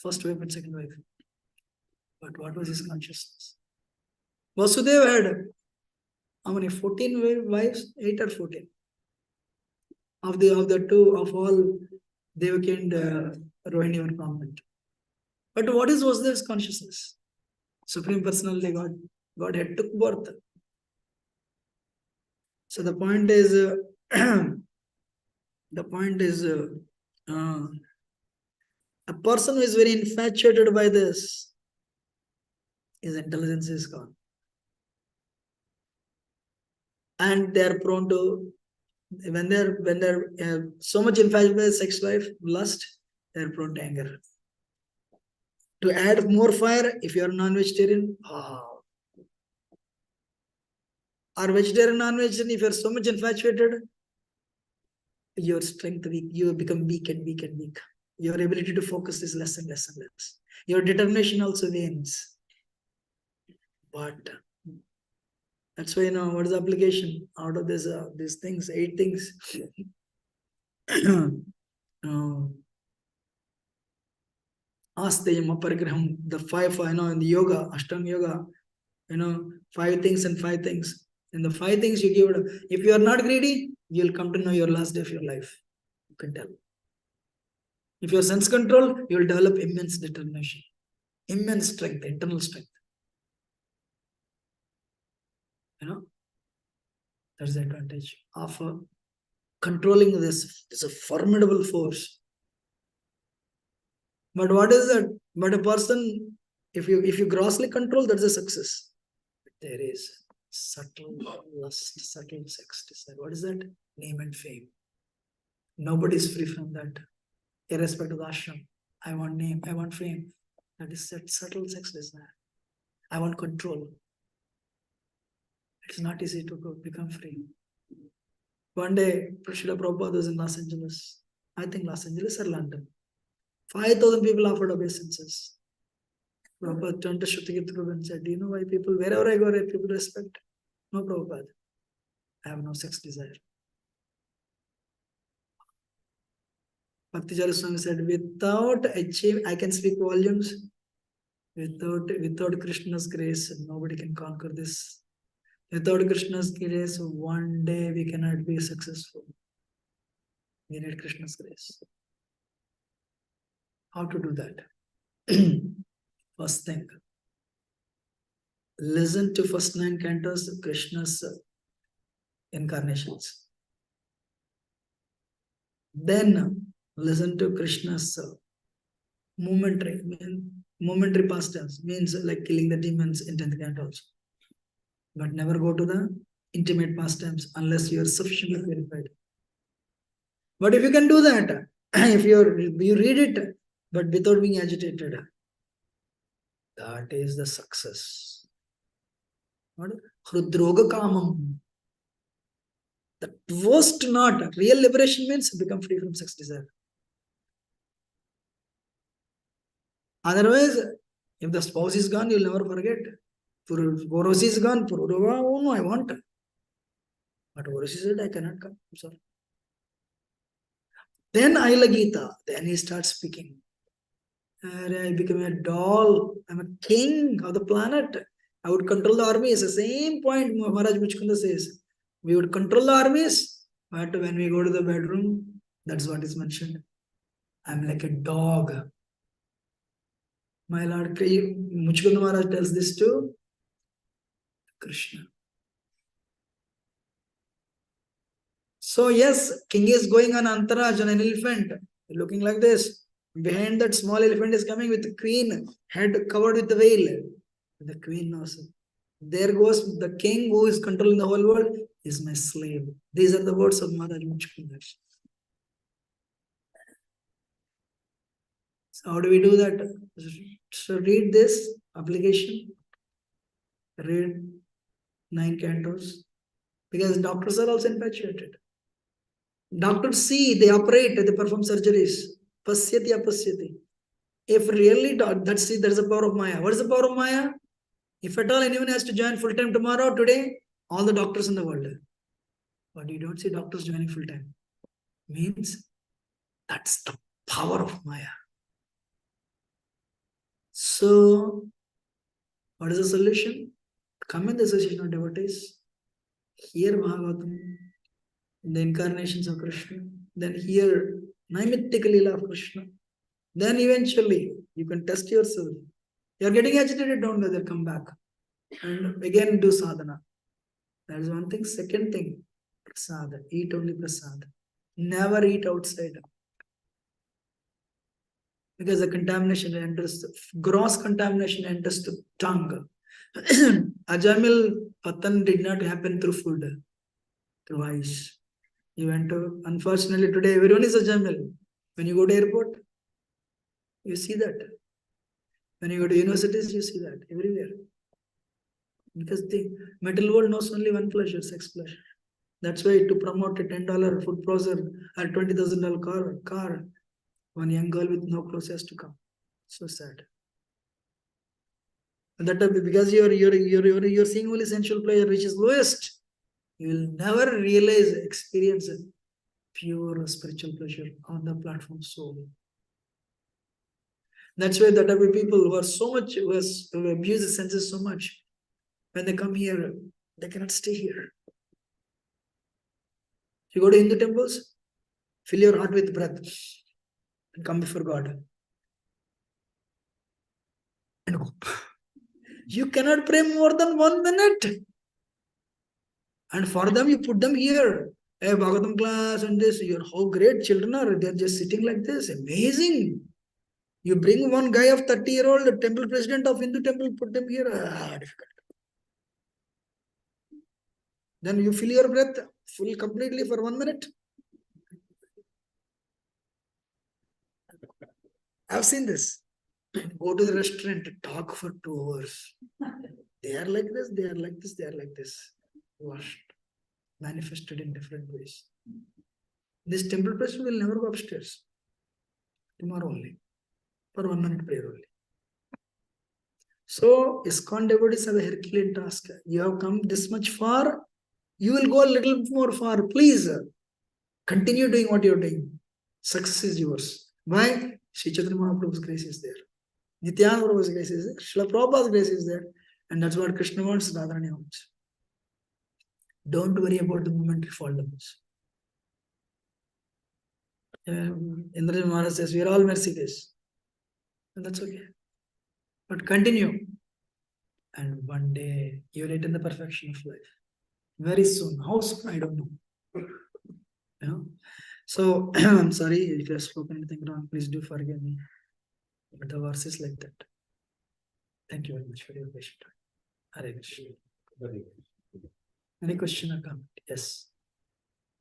First wife and second wife. But what was his consciousness? Vasudeva had how many? 14 wives? 8 or 14. Of the two of all, Devaki and Rohini were prominent. But what is Vasudeva's consciousness? Supreme Personality God had took birth. So the point is, a person who is very infatuated by this, his intelligence is gone. And they are prone to, when they're so much infatuated by sex life, lust, they are prone to anger. To add more fire, if you are non-vegetarian, or vegetarian, non-vegetarian, if you are so much infatuated, your strength weak, you become weak and weak and weak. Your ability to focus is less and less and less. Your determination also wanes. But that's why, what is the application out of this, these things, 8 things? Asteyam aparigraham, the 5, in the yoga, Ashtanga yoga, 5 things and 5 things. In the 5 things you give it, if you are not greedy, you'll come to know your last day of your life. You can tell. If you're sense control, you'll develop immense determination, immense strength, internal strength. That's the advantage of controlling this. It's a formidable force. But what is that? But a person, if you grossly control, that's a success. But there is subtle lust, subtle sex desire. What is that? Name and fame. Nobody is free from that. Irrespective of the ashram. I want name, I want fame. That is that subtle sex desire. I want control. It's not easy to become free. One day, Srila Prabhupada was in Los Angeles. I think Los Angeles or London. 5,000 people offered obeisances. Prabhupada turned to Shrutikirti Prabhu and said, do you know why people, wherever I go, people respect? No, Prabhupada. I have no sex desire. Bhakti Swami said, without achieving, I can speak volumes. Without Krishna's grace, nobody can conquer this. Without Krishna's grace, one day we cannot be successful. We need Krishna's grace. How to do that? First thing, listen to first 9 cantos of Krishna's incarnations. Then listen to Krishna's momentary pastimes, means like killing the demons in 10th canto also. But never go to the intimate pastimes unless you are sufficiently purified. But if you can do that, if you read it, but without being agitated, that is the success. What? Hrudroga kamam. The worst not. Real liberation means become free from sex desire. Otherwise, if the spouse is gone, you'll never forget. Orosi is gone. Oh no, I want. But Orosi said, I cannot come. I'm sorry. Then Aila Gita. Then he starts speaking. I became a doll. I'm a king of the planet. I would control the armies. The same point Maharaj Muchkunda says. We would control the armies. But when we go to the bedroom, that's what is mentioned. I'm like a dog. My Lord Muchkunda Maharaj tells this to Krishna. So yes, king is going on Antaraj on an elephant, looking like this. Behind that small elephant is coming with the queen, head covered with the veil. The queen knows. There goes the king who is controlling the whole world, is my slave. These are the words of Maharaj Muchkundar. So how do we do that? So read this application, read 9 cantos, because doctors are also infatuated. Doctors see, they operate, they perform surgeries. Pasyati apasyati. If really that's see, there's a power of Maya. What is the power of Maya? If at all anyone has to join full time tomorrow, today, all the doctors in the world. But you don't see doctors joining full time. Means that's the power of Maya. So, what is the solution? Come in the association of devotees, hear Bhagavatam, the incarnations of Krishna, then hear Naimittika Leela of Krishna. Then eventually you can test yourself. You are getting agitated, don't bother, come back. And again do sadhana. That is one thing. Second thing, prasad. Eat only prasad. Never eat outside. Because the contamination enters, gross contamination enters the tongue. Ajamil Patan did not happen through food, through eyes. You went to, unfortunately today everyone is Ajamil. When you go to airport, you see that. When you go to universities, you see that everywhere. Because the metal world knows only one pleasure, sex pleasure. That's why to promote a $10 food processor or $20,000 car, one young girl with no clothes has to come. So sad. And that because you're seeing only sensual pleasure, which is lowest. You will never realize, experience pure spiritual pleasure on the platform soul. That's why that other people who are so much, who abuse the senses so much, when they come here, they cannot stay here. You go to Hindu temples, fill your heart with breath and come before God. And go. You cannot pray more than 1 minute. And for them, you put them here. Hey, Bhagavatam class and this, how great children are. They're just sitting like this. Amazing. You bring one guy of 30-year-old temple president of Hindu temple, put them here. Difficult. Then you fill your breath full completely for 1 minute. I've seen this. Go to the restaurant, talk for 2 hours. They are like this, they are like this, they are like this. Washed, manifested in different ways. This temple president will never go upstairs. Tomorrow only. For 1 minute prayer only. So, ISKCON devotees have a Herculean task. You have come this much far, you will go a little more far. Please continue doing what you're doing. Success is yours. Why? Sri Chaitanya Mahaprabhu's grace is there. Nityananda Prabhu's grace is there. Srila Prabhupada's grace is there. And that's what Krishna wants, Radharani wants. Don't worry about the momentary falls. Indrajit Maharaj says, we are all merciless. And that's okay. But continue. And one day, you will attain the perfection of life. Very soon. How soon? I don't know. You know? So, I'm sorry if I have spoken anything wrong. Please do forgive me. But the verse is like that. Thank you very much for your patience. Hare Krishna. Any question or comment? Yes.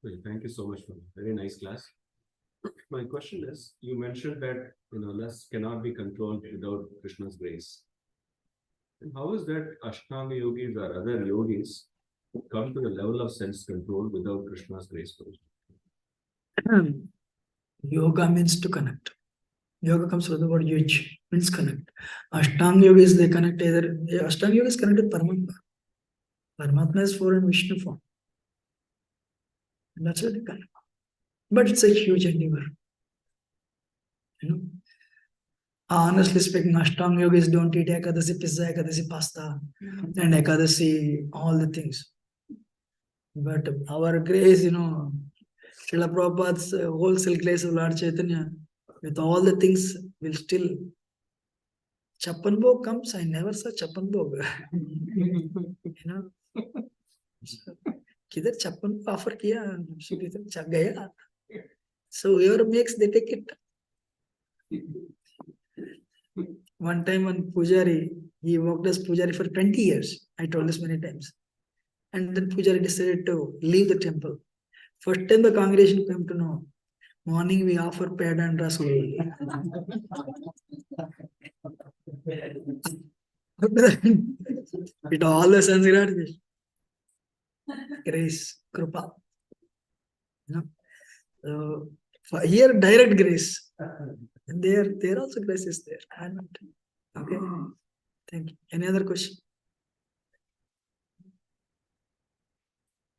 Well, thank you so much for a very nice class. My question is, you mentioned that lust cannot be controlled without Krishna's grace. And how is that Ashtanga yogis or other yogis come to the level of sense control without Krishna's grace? Yoga means to connect. Yoga comes from the word yuj, means connect. Ashtanga yogis, they connect either. Ashtanga yoga is connected with Paramatma. Paramatma is form and Vishnu form. And that's what they connect. But it's a huge endeavor. Honestly speaking, Ashtanga yogis don't eat Ekadasi pizza, Ekadasi pasta, and Ekadasi, all the things. But our grace, Srila Prabhupada's wholesale grace of Lord Chaitanya, with all the things, will still. Chappan Bhog comes, I never saw Chappan Bhog. Kidhar Chappan offer kiya, gaya. So whoever makes, they take it. One time one Pujari, he worked as Pujari for 20 years. I told this many times. And then Pujari decided to leave the temple. First time the congregation came to know. Morning we offer peda and rasgulla. It always ends grace, krupa. Here direct grace. And there also grace is there. I'm not. Okay. Thank you. Any other question?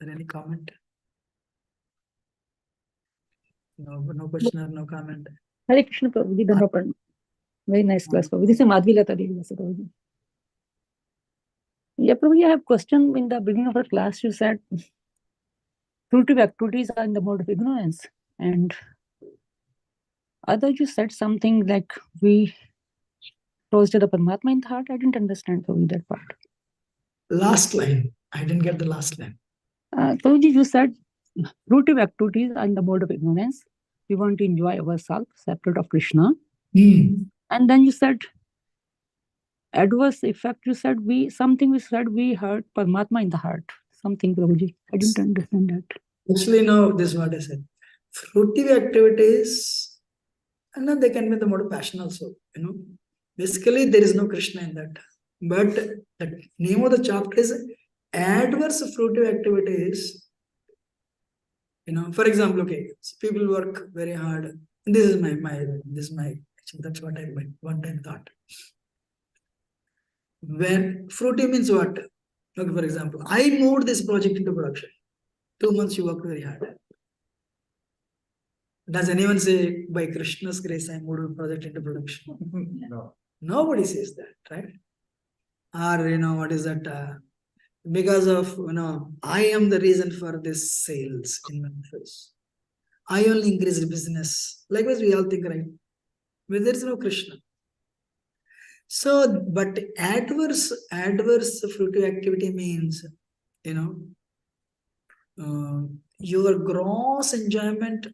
Or any comment? No question or no comment. Hare Krishna Prabhuji, Dhanapad. Very nice class, Prabhuji. This is Madhvi Lata Devi, Prabhuji. Yeah, Prabhuji, I have a question. In the beginning of the class, you said fruitive activities are in the mode of ignorance. And other you said something like we close to the Paramatma in the heart. I didn't understand, Prabhuji, that part. Last line. I didn't get the last line. Prabhuji, you said fruitive activities are in the mode of ignorance. We want to enjoy ourselves separate of Krishna. And then you said adverse effect. You said we hurt Paramatma in the heart. Something, Prabhuji. I didn't understand that. Actually, no, this is what I said. Fruitive activities, and then they can be the mode of passion also. Basically, there is no Krishna in that. But the name of the chapter is adverse fruitive activities. For example, okay, so people work very hard. This is my actually, that's what I one time thought. When fruitive means what? Okay, for example, I moved this project into production. 2 months you worked very hard. Does anyone say, by Krishna's grace, I moved the project into production? No. Nobody says that, right? Or, what is that? Because of, I am the reason for this sales in Memphis. I only increased business. Likewise, we all think, right? But there is no Krishna. So, but adverse fruitive activity means, your gross enjoyment,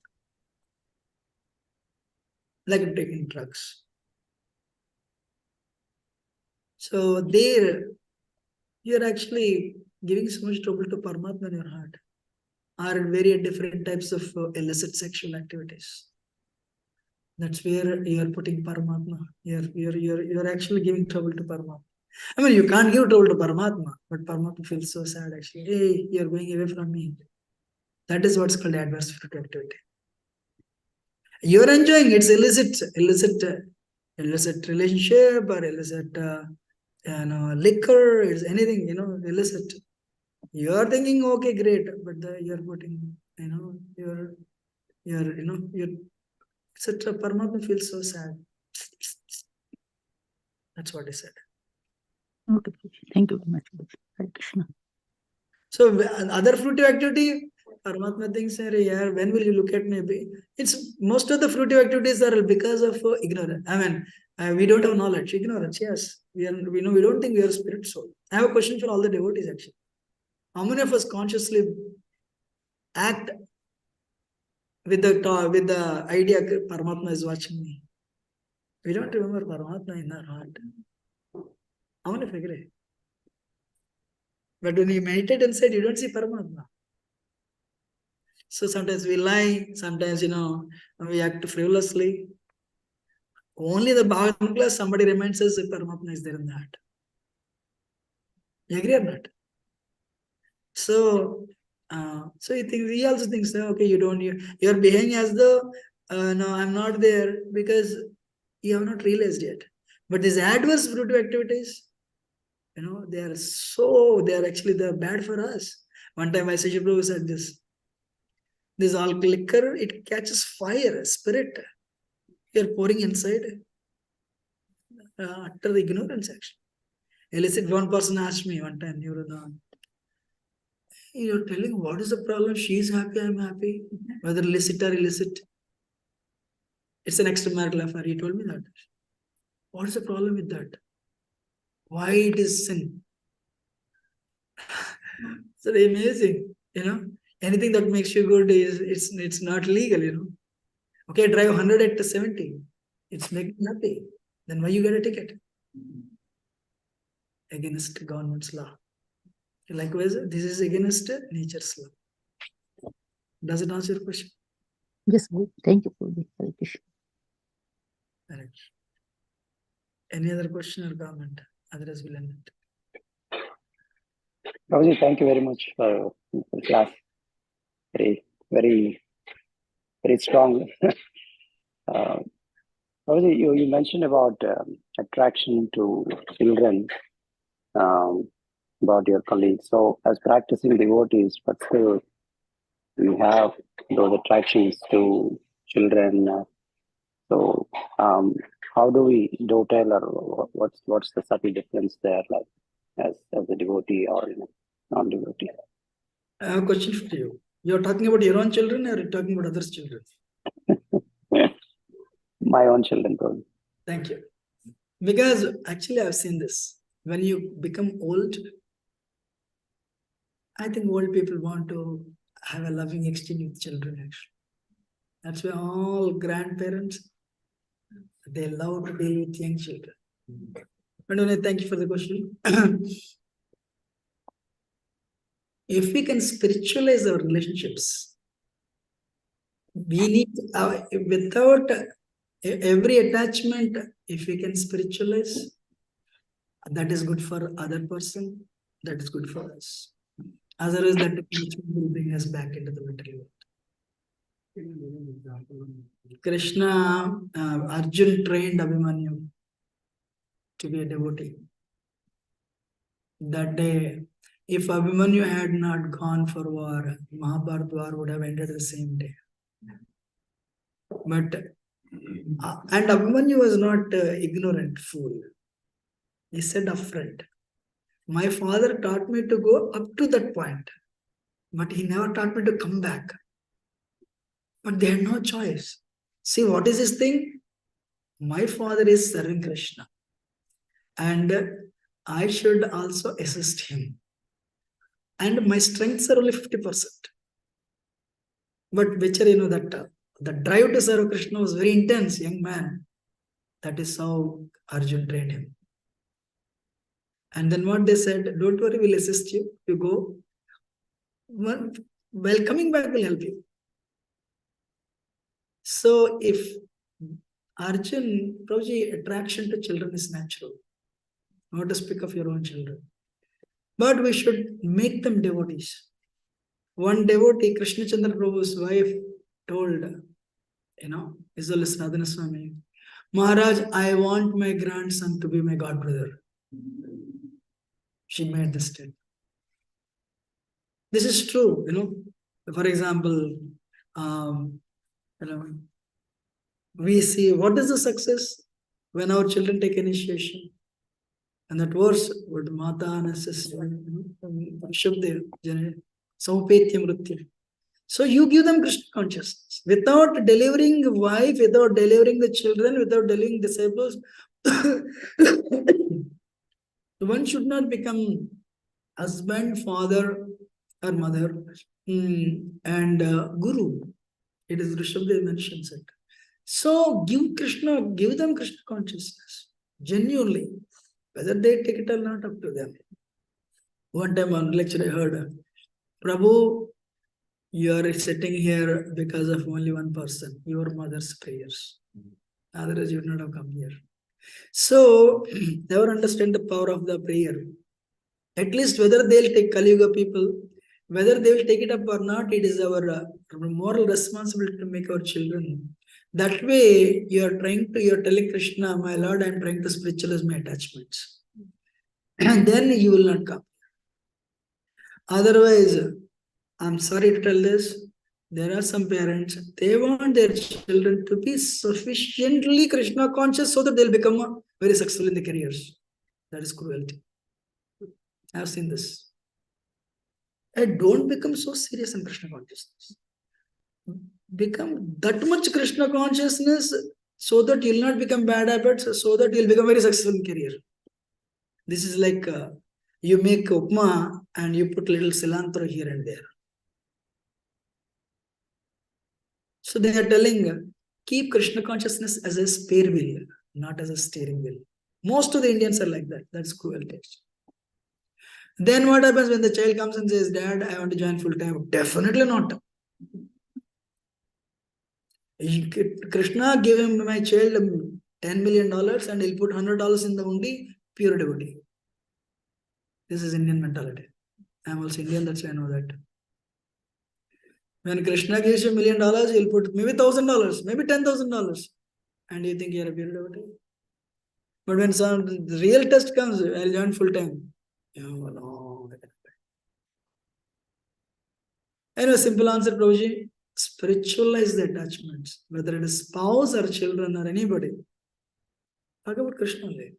like taking drugs. So there, you're actually giving so much trouble to Paramatma in your heart, or very different types of illicit sexual activities. That's where you're putting Paramatma. You're actually giving trouble to Paramatma. I mean, you can't give trouble to Paramatma, but Paramatma feels so sad actually. Hey, you're going away from me. That is what's called adverse fruitive activity. You're enjoying it's illicit relationship or illicit liquor, it's anything, illicit. You're thinking, okay, great, but you're putting, you're etc. Paramatma feels so sad. That's what I said. Okay, thank you very much. Hare Krishna. So other fruitive activity, Paramatma thinks, yeah, when will you look at me? It's most of the fruitive activities are because of ignorance. I mean, we don't have knowledge. Ignorance, yes. We don't think we are spirit soul. I have a question for all the devotees actually. How many of us consciously act with the idea Paramatma is watching me? We don't remember Paramatma in our heart. How many figure it? But when you meditate inside, you don't see Paramatma. So sometimes we lie, sometimes, we act frivolously. Only the Bhagavatam class, somebody reminds us that Paramatma is there in the heart. You agree or not? So, he also thinks, okay, you're behaving as though, no, I'm not there because you have not realized yet. But these adverse fruitive activities, they're bad for us. One time, Vaisesha Prabhu said this. This all liquor, it catches fire, spirit. You're pouring inside. Utter ignorance, actually. Illicit, one person asked me one time, you're telling what is the problem? She's happy, I'm happy. Whether illicit or illicit. It's an extramarital affair. He told me that. What is the problem with that? Why it is sin? So amazing, Anything that makes you good it's not legal, Okay, drive 100 at 70. It's making you happy. Then why you get a ticket? Against government's law. Likewise, this is against nature's law. Does it answer your question? Yes, good. Thank you for the clarification. Correct. Any other question or comment? Otherwise, we'll end it. Prabhuji, thank you very much for the class. Very, very, very strong. Prabhuji, you mentioned about attraction to children, about your colleagues. So, as practicing devotees, but still we have those attractions to children. So, how do we dovetail, or what's the subtle difference there, like as a devotee or non-devotee? I have a question for you. You're talking about your own children or you're talking about others' children? My own children, Prabhuji. Thank you. Because actually, I've seen this. When you become old, I think old people want to have a loving exchange with children, actually. That's why all grandparents, they love to deal with young children. And thank you for the question. If we can spiritualize our relationships, we need, without every attachment, if we can spiritualize, that is good for other person, that is good for us. Otherwise, that will bring us back into the material world. Krishna, Arjun trained Abhimanyu to be a devotee. That day, if Abhimanyu had not gone for war, Mahabharata war would have ended the same day. But, and Abhimanyu was not ignorant fool. He said upfront, my father taught me to go up to that point, but he never taught me to come back. But they had no choice. See, what is this thing? My father is serving Krishna, and I should also assist him. And my strengths are only 50%. But Vichar, that the drive to serve Krishna was very intense, young man. That is how Arjun trained him. And then what they said, don't worry, we'll assist you. You go. Well, coming back will help you. So if Arjun, Prabhuji, attraction to children is natural. Not to speak of your own children. But we should make them devotees. One devotee, Krishna Chandra Prabhu's wife, told, Isal Sadhana Swami, Maharaj, I want my grandson to be my godbrother. She made this statement. This is true, For example, we see what is the success when our children take initiation. And that verse, what Mata and sister, Shabdev, Saupetyam Mritya. So you give them Krishna consciousness. Without delivering the wife, without delivering the children, without delivering disciples, one should not become husband, father, or mother, and guru. It is Rishabdev mentions it. So give them Krishna consciousness, genuinely. Whether they take it or not, up to them. One time on lecture I heard, Prabhu, you are sitting here because of only one person, your mother's prayers. Otherwise, you would not have come here. So, never understand the power of the prayer. At least whether they'll take Kali Yuga people, whether they will take it up or not, it is our moral responsibility to make our children. That way, you're telling Krishna, my Lord, I'm trying to spiritualize my attachments. And then you will not come. Otherwise, I'm sorry to tell this, there are some parents, they want their children to be sufficiently Krishna conscious so that they'll become very successful in their careers. That is cruelty. I've seen this. And don't become so serious in Krishna consciousness. Become that much Krishna consciousness so that you'll not become bad habits, so that you'll become very successful in career. This is like you make upma and you put little cilantro here and there. So they are telling, keep Krishna consciousness as a spare wheel, not as a steering wheel. Most of the Indians are like that. That's cruel taste. Then what happens when the child comes and says, Dad, I want to join full time? Definitely not. Krishna gave him, my child, $10 million and he'll put $100 in the undi, pure devotee. This is Indian mentality. I'm also Indian, that's why I know that. When Krishna gives you $1 million, he'll put maybe $1,000, maybe $10,000. And you think you're a pure devotee. But when the real test comes, I'll join full time. Oh, no. Anyway, simple answer, Prabhuji. Spiritualize the attachments, whether it is spouse or children or anybody. Talk about Krishna only.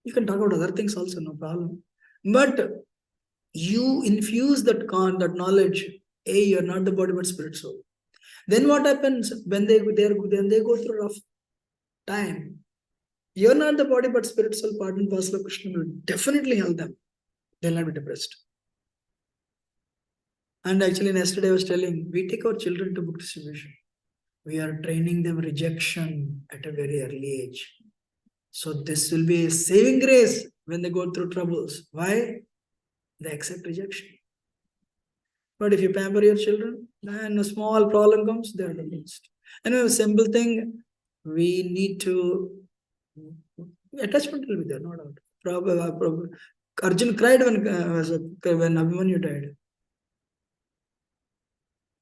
You can talk about other things also, no problem. But you infuse that knowledge. A, you're not the body but spirit soul. Then what happens when they go through rough time? You're not the body but spirit soul, part and parcel of Krishna will definitely help them. They'll not be depressed. And actually, yesterday I was telling, we take our children to book distribution. We are training them rejection at a very early age. So this will be a saving grace when they go through troubles. Why? They accept rejection. But if you pamper your children, then a small problem comes, they are against. Anyway, a simple thing, we need to, attachment will be there, no doubt. Probably, Arjun cried when Abhimanyu died.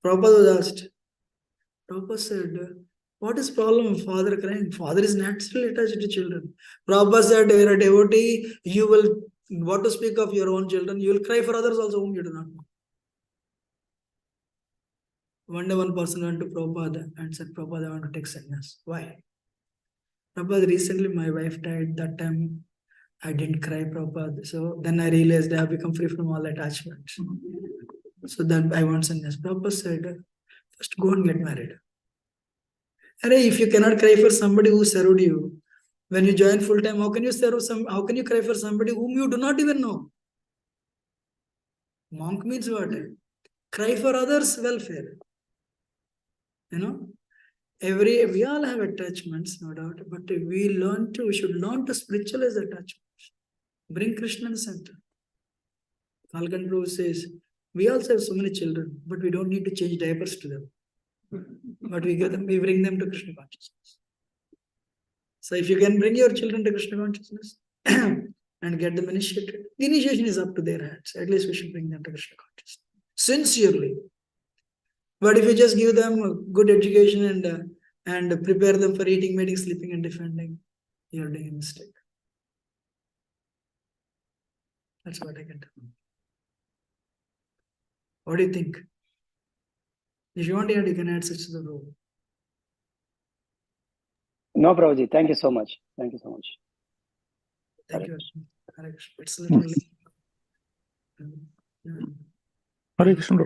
Prabhupada was asked. Prabhupada said, what is problem of father crying? Father is naturally attached to children. Prabhupada said, you're a devotee, you will, what to speak of your own children, you will cry for others also whom you do not know. One day one person went to Prabhupada and said, Prabhupada, I want to take sannyas. Why? Prabhupada, recently my wife died. That time I didn't cry, Prabhupada. So then I realized I have become free from all attachments. So then I want sannyas. Prabhupada said, first go and get married. And if you cannot cry for somebody who served you, when you join full time, how can you cry for somebody whom you do not even know? Monk means what? Cry for others' welfare. You know, we all have attachments, no doubt, but we should learn to spiritualize attachments. Bring Krishna in the center. Kalkan Prabhu says, we also have so many children, but we don't need to change diapers to them. But we bring them to Krishna consciousness. So if you can bring your children to Krishna consciousness and get them initiated, the initiation is up to their hands. At least we should bring them to Krishna consciousness. Sincerely. But if you just give them a good education and prepare them for eating, mating, sleeping, and defending, you're doing a mistake. That's what I can tell you. What do you think? If you want to add, you can add such to the role. No, Prabhuji, thank you so much. Thank you so much. Thank you. It's literally. Hare Krishna,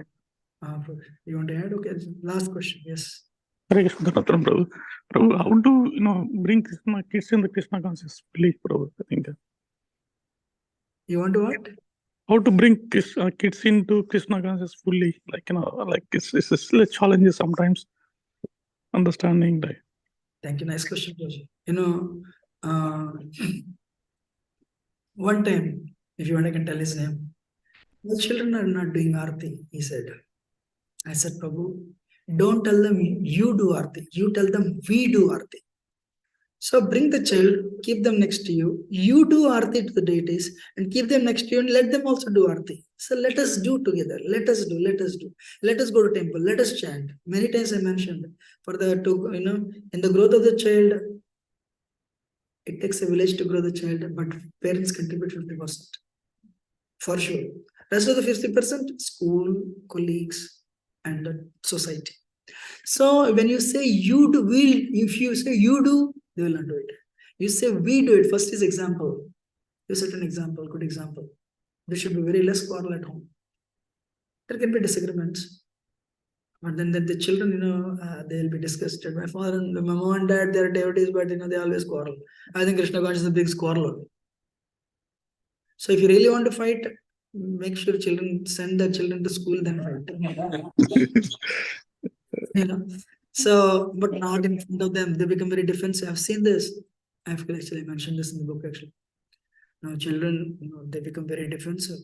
Prabhu. You want to add? Okay. Last question. Yes. Hare Krishna, Prabhu. Prabhu, how to bring Krishna kids in the Krishna conscious belief, Prabhu? I think. You want to what? How to bring kids into Krishna conscious fully? Like it's still a challenge sometimes. Understanding that. Thank you. Nice question, Prabhu. One time, if you want, I can tell his name. The children are not doing Aarti, he said. I said, Prabhu, don't tell them you do Aarti. You tell them we do Aarti. So bring the child, keep them next to you. You do Aarti to the deities and keep them next to you and let them also do Aarti. So let us do together. Let us do. Let us go to temple. Let us chant. Many times I mentioned in the growth of the child, it takes a village to grow the child, but parents contribute 50%. For sure. Rest of the 50%, school, colleagues, and the society. So when you say you do, if you say you do, they will not do it. You say we do it. First is example. You set an example, good example. There should be very less quarrel at home. There can be disagreements. But then the children, they will be disgusted. My father and my mom and dad, they are devotees, but they always quarrel. I think Krishna consciousness brings quarrel. So if you really want to fight, make sure send the children to school, then fight. So, but not in front of them. They become very defensive. I've seen this. I've actually mentioned this in the book actually. Now children, they become very defensive.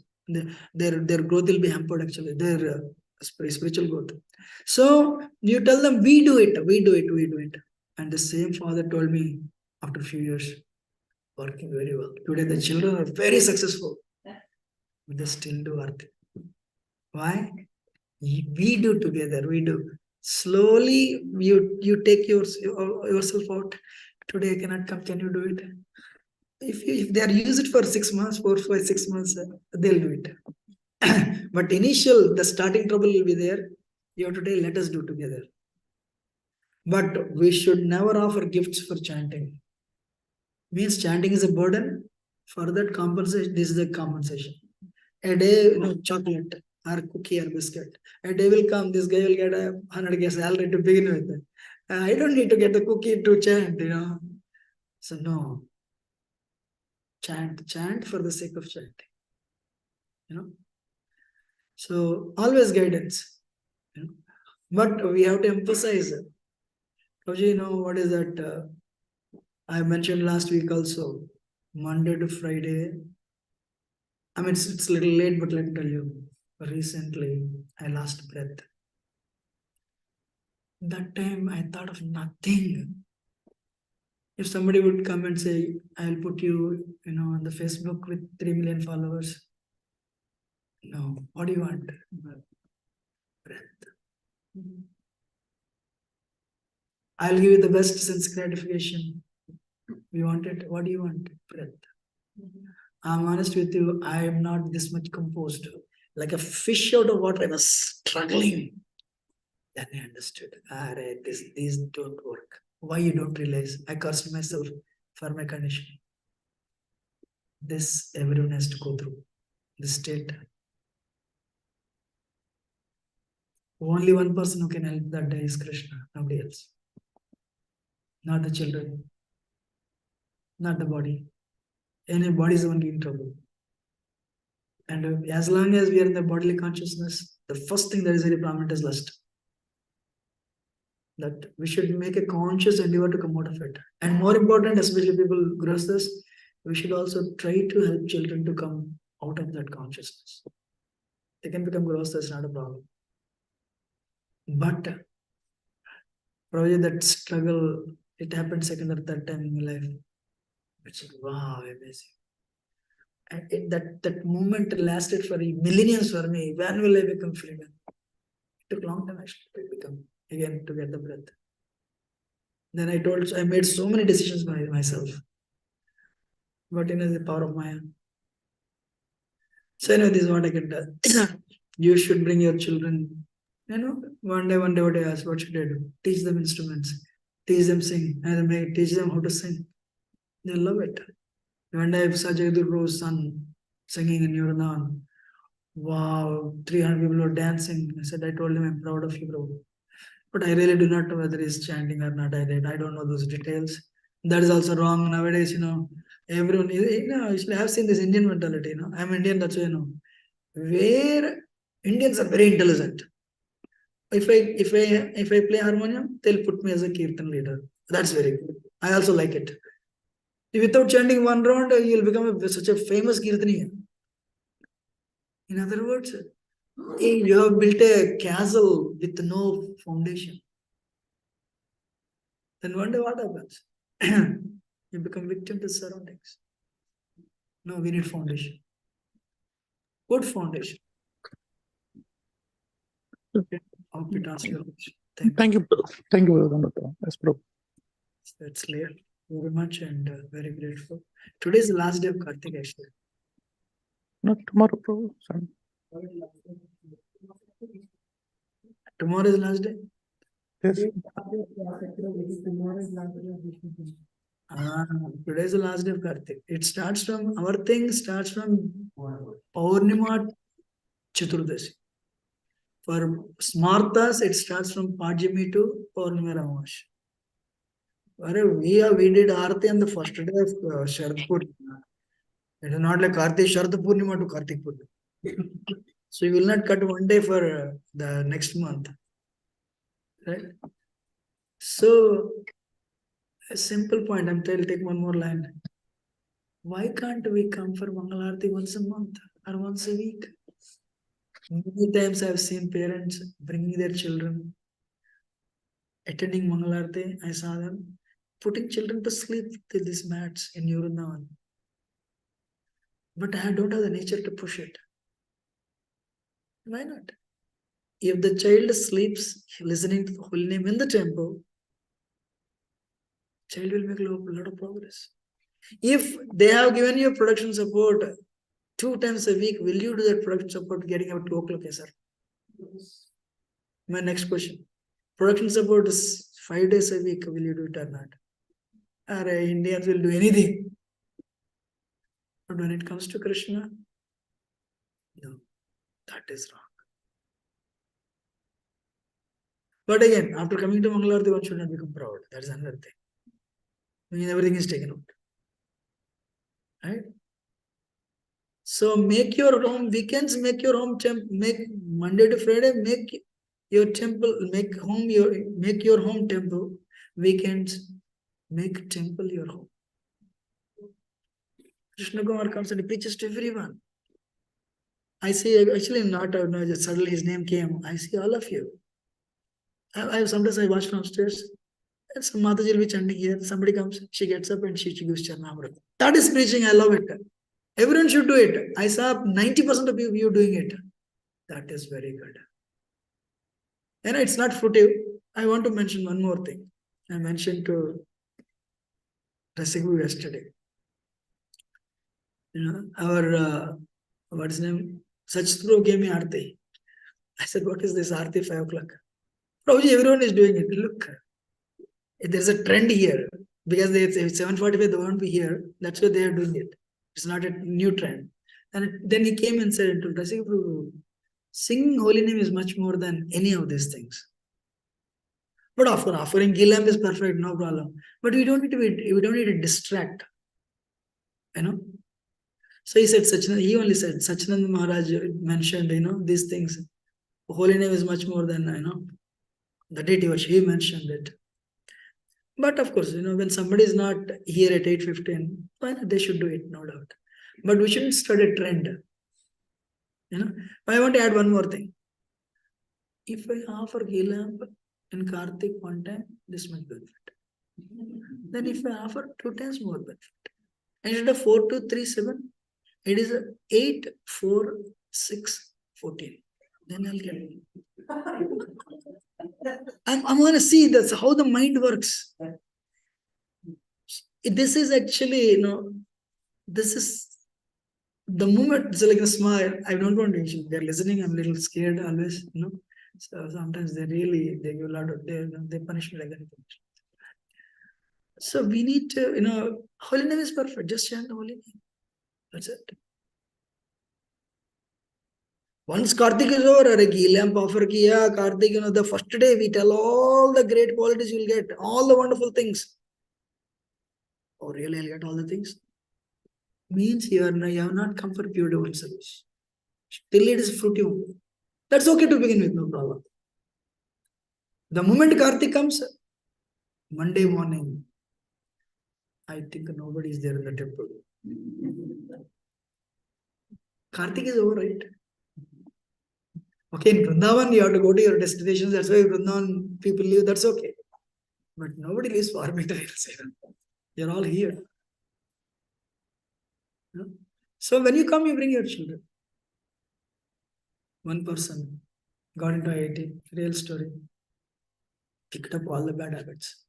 Their growth will be hampered actually. Their spiritual growth. So you tell them, we do it. And the same father told me after a few years, working very well. Today the children are very successful. But they still do arti. Why? We do together. We do. Slowly you take yourself out. Today I cannot come. Can you do it? If they are use it for 6 months, 4, 5, 6 months, they'll do it. But the starting trouble will be there. You have to tell, let us do together. But we should never offer gifts for chanting. Means chanting is a burden. For that compensation, this is the compensation. A day, chocolate or cookie or biscuit. A day will come, this guy will get a 100K salary to begin with. I don't need to get the cookie to chant, So no. Chant for the sake of chanting. So always guidance. But we have to emphasize it. Prabhuji, what is that? I mentioned last week also, Monday to Friday. I mean, it's a little late, but let me tell you, recently I lost breath. That time I thought of nothing. If somebody would come and say, I'll put you, on the Facebook with 3 million followers. No, what do you want? Breath. I'll give you the best sense gratification. You want it? What do you want? Breath. I'm honest with you, I am not this much composed. Like a fish out of water, I was struggling. Then I understood. These don't work. Why you don't realize? I cursed myself for my condition. This everyone has to go through. This state. Only one person who can help that day is Krishna, nobody else. Not the children, not the body. Any body is only in trouble. And as long as we are in the bodily consciousness, the first thing that is very prominent is lust. That we should make a conscious endeavor to come out of it. And more important, especially people grasp this, we should also try to help children to come out of that consciousness. They can become gross, that's not a problem. But probably that struggle, it happened second or third time in my life. It's like, wow, amazing. And that moment lasted for millenniums for me. When will I become freedom? It took a long time actually to become, again, to get the breath. Then I made so many decisions by myself. But the power of Maya. So this is what I can tell. You should bring your children. One day what I asked, what should I do? Teach them instruments. Teach them sing. And teach them how to sing. They love it. One day I saw Jagadur Prabhu's son singing in Yuranavan. Wow, 300 people were dancing. I told him, I'm proud of you, Prabhu. But I really do not know whether he's chanting or not. I don't know those details. That is also wrong nowadays, everyone, actually I've seen this Indian mentality, I'm Indian, that's why I know. Where Indians are very intelligent. If I play harmonium, they'll put me as a kirtan leader. That's very good. I also like it. Without chanting one round, you'll become such a famous kirtaniya. In other words, you have built a castle with no foundation. Then one day what happens? You become victim to surroundings. No, we need foundation. Good foundation. Okay. I hope it answers your question. Thank you. Thank you, yes, Prabhu. That's clear. Very much and very grateful. Today is the last day of Kartik actually. Not tomorrow, Prabhu. Sorry. Tomorrow is the last day? Yes. Today is the last day of Kartik. It starts from, our thing starts from Paurnima Chaturdashi. For Smartas, it starts from Pajami to Paurnima Ramash. We did Aarti on the first day of Sharad Purnima. It is not like Kartik Sharad Purnima to Kartik Purnima. So you will not cut one day for the next month. Right? So, a simple point, I'll take one more line. Why can't we come for Mangalarti once a month or once a week? Many times I've seen parents bringing their children, attending Mangalarti. I saw them putting children to sleep till these mats in Vrindavan. But I don't have the nature to push it. Why not? If the child sleeps listening to the holy name in the temple, child will make a lot of progress. If they have given you production support 2 times a week, will you do that production support getting up 2 o'clock, sir? My next question. Production support is 5 days a week, will you do it or not? Or Indians will do anything. But when it comes to Krishna, no, that is wrong. But again, after coming to Mangalarti, one should not become proud. That is another thing. I mean, everything is taken out. Right? So make your home weekends, make your home make Monday to Friday, make your temple, make your home temple. Weekends, make temple your home. Krishna Kumar comes and he preaches to everyone. I see, actually not, suddenly his name came. I see all of you. Sometimes I watch from upstairs. And some Mataji will be chanting here. Somebody comes, she gets up and she gives Charnamrita. That is preaching. I love it. Everyone should do it. I saw 90% of you doing it. That is very good. And it's not fruitive. I want to mention one more thing. I mentioned to Rasighu yesterday. Our, what's his name? Sachitro gave me Aarti. I said, what is this Aarti 5 o'clock? Prabhuji, everyone is doing it. Look, there's a trend here. Because they say 7:45, they won't be here. That's why they are doing it. It's not a new trend. And then he came and said to Rasighu, singing holy name is much more than any of these things. But offering ghee lamp is perfect, no problem. But we don't need to distract. So he said, he only said, Sachinand Maharaj mentioned, these things. Holy name is much more than, the deity worship. He mentioned it. But of course, when somebody is not here at 8:15, why not? They should do it, no doubt. But we shouldn't start a trend. I want to add one more thing. If I offer ghee lamp in Kartik one time, this much benefit. Then if I offer 2 times, more benefit. Instead of 4, 2, 3, 7, it is 8, 4, 6, 14. Then I'll get it. I'm going to see that's how the mind works. This is actually, this is the moment. It's like a smile. I don't want to. They're listening. I'm a little scared always. So sometimes they give a lot of they punish me like that. So we need to holy name is perfect. Just chant the holy name. That's it. Once Kartik is over, ghee lamp offer kiya, Kartik, the first day we tell all the great qualities you'll get, all the wonderful things. Oh, really? I'll get all the things? Means you have not come for pure divine service. Till it is fruitive. That's okay to begin with, no problem. The moment Kartik comes, Monday morning, I think nobody is there in the temple. Kartik is over, right? Okay, in Vrindavan, you have to go to your destinations. That's why Vrindavan people leave. That's okay. But nobody leaves for materials. You're all here. So when you come, you bring your children. One person got into IIT, real story. Picked up all the bad habits.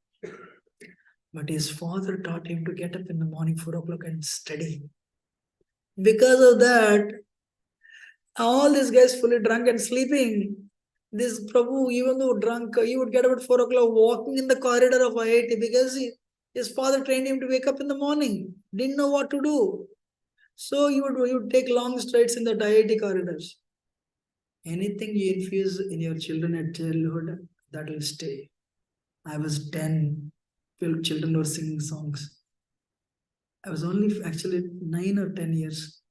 But his father taught him to get up in the morning, 4 o'clock and study. Because of that, all these guys fully drunk and sleeping. This Prabhu, even though drunk, he would get up at 4 o'clock walking in the corridor of IIT because his father trained him to wake up in the morning. Didn't know what to do. So he would take long strides in the IIT corridors. Anything you infuse in your children at childhood, that will stay. I was 10, 12 children were singing songs. I was only actually 9 or 10 years.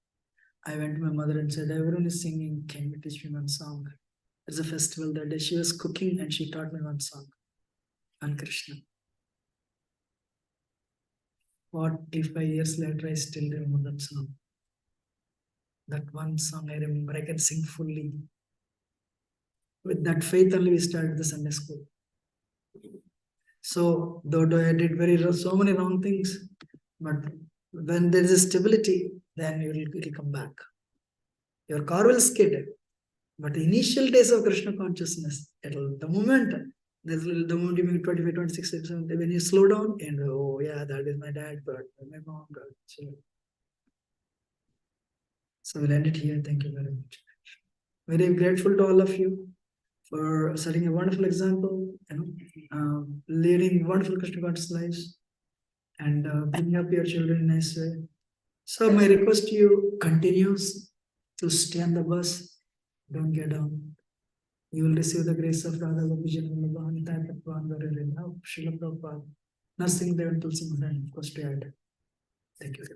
I went to my mother and said, everyone is singing, can you teach me one song? There's a festival that day. She was cooking and she taught me one song. on Krishna. 45 years later, I still remember that song. That one song I remember, I can sing fully. With that faith only we started the Sunday school. So, though I did so many wrong things, but when there is a stability, then it will come back. Your car will skid, but the initial days of Krishna consciousness, the moment you make 25, 26, 27, when you slow down and oh yeah, that is my dad, but my mom, God. So we'll end it here. Thank you very much. Very grateful to all of you for setting a wonderful example, leading wonderful Krishna conscious lives, and bringing up your children in a nice way. So my request to you continues to stay on the bus, don't get down. You will receive the grace of Radha Gopijan Srila Prabhupada. Nothing there until some of course to add. Thank you.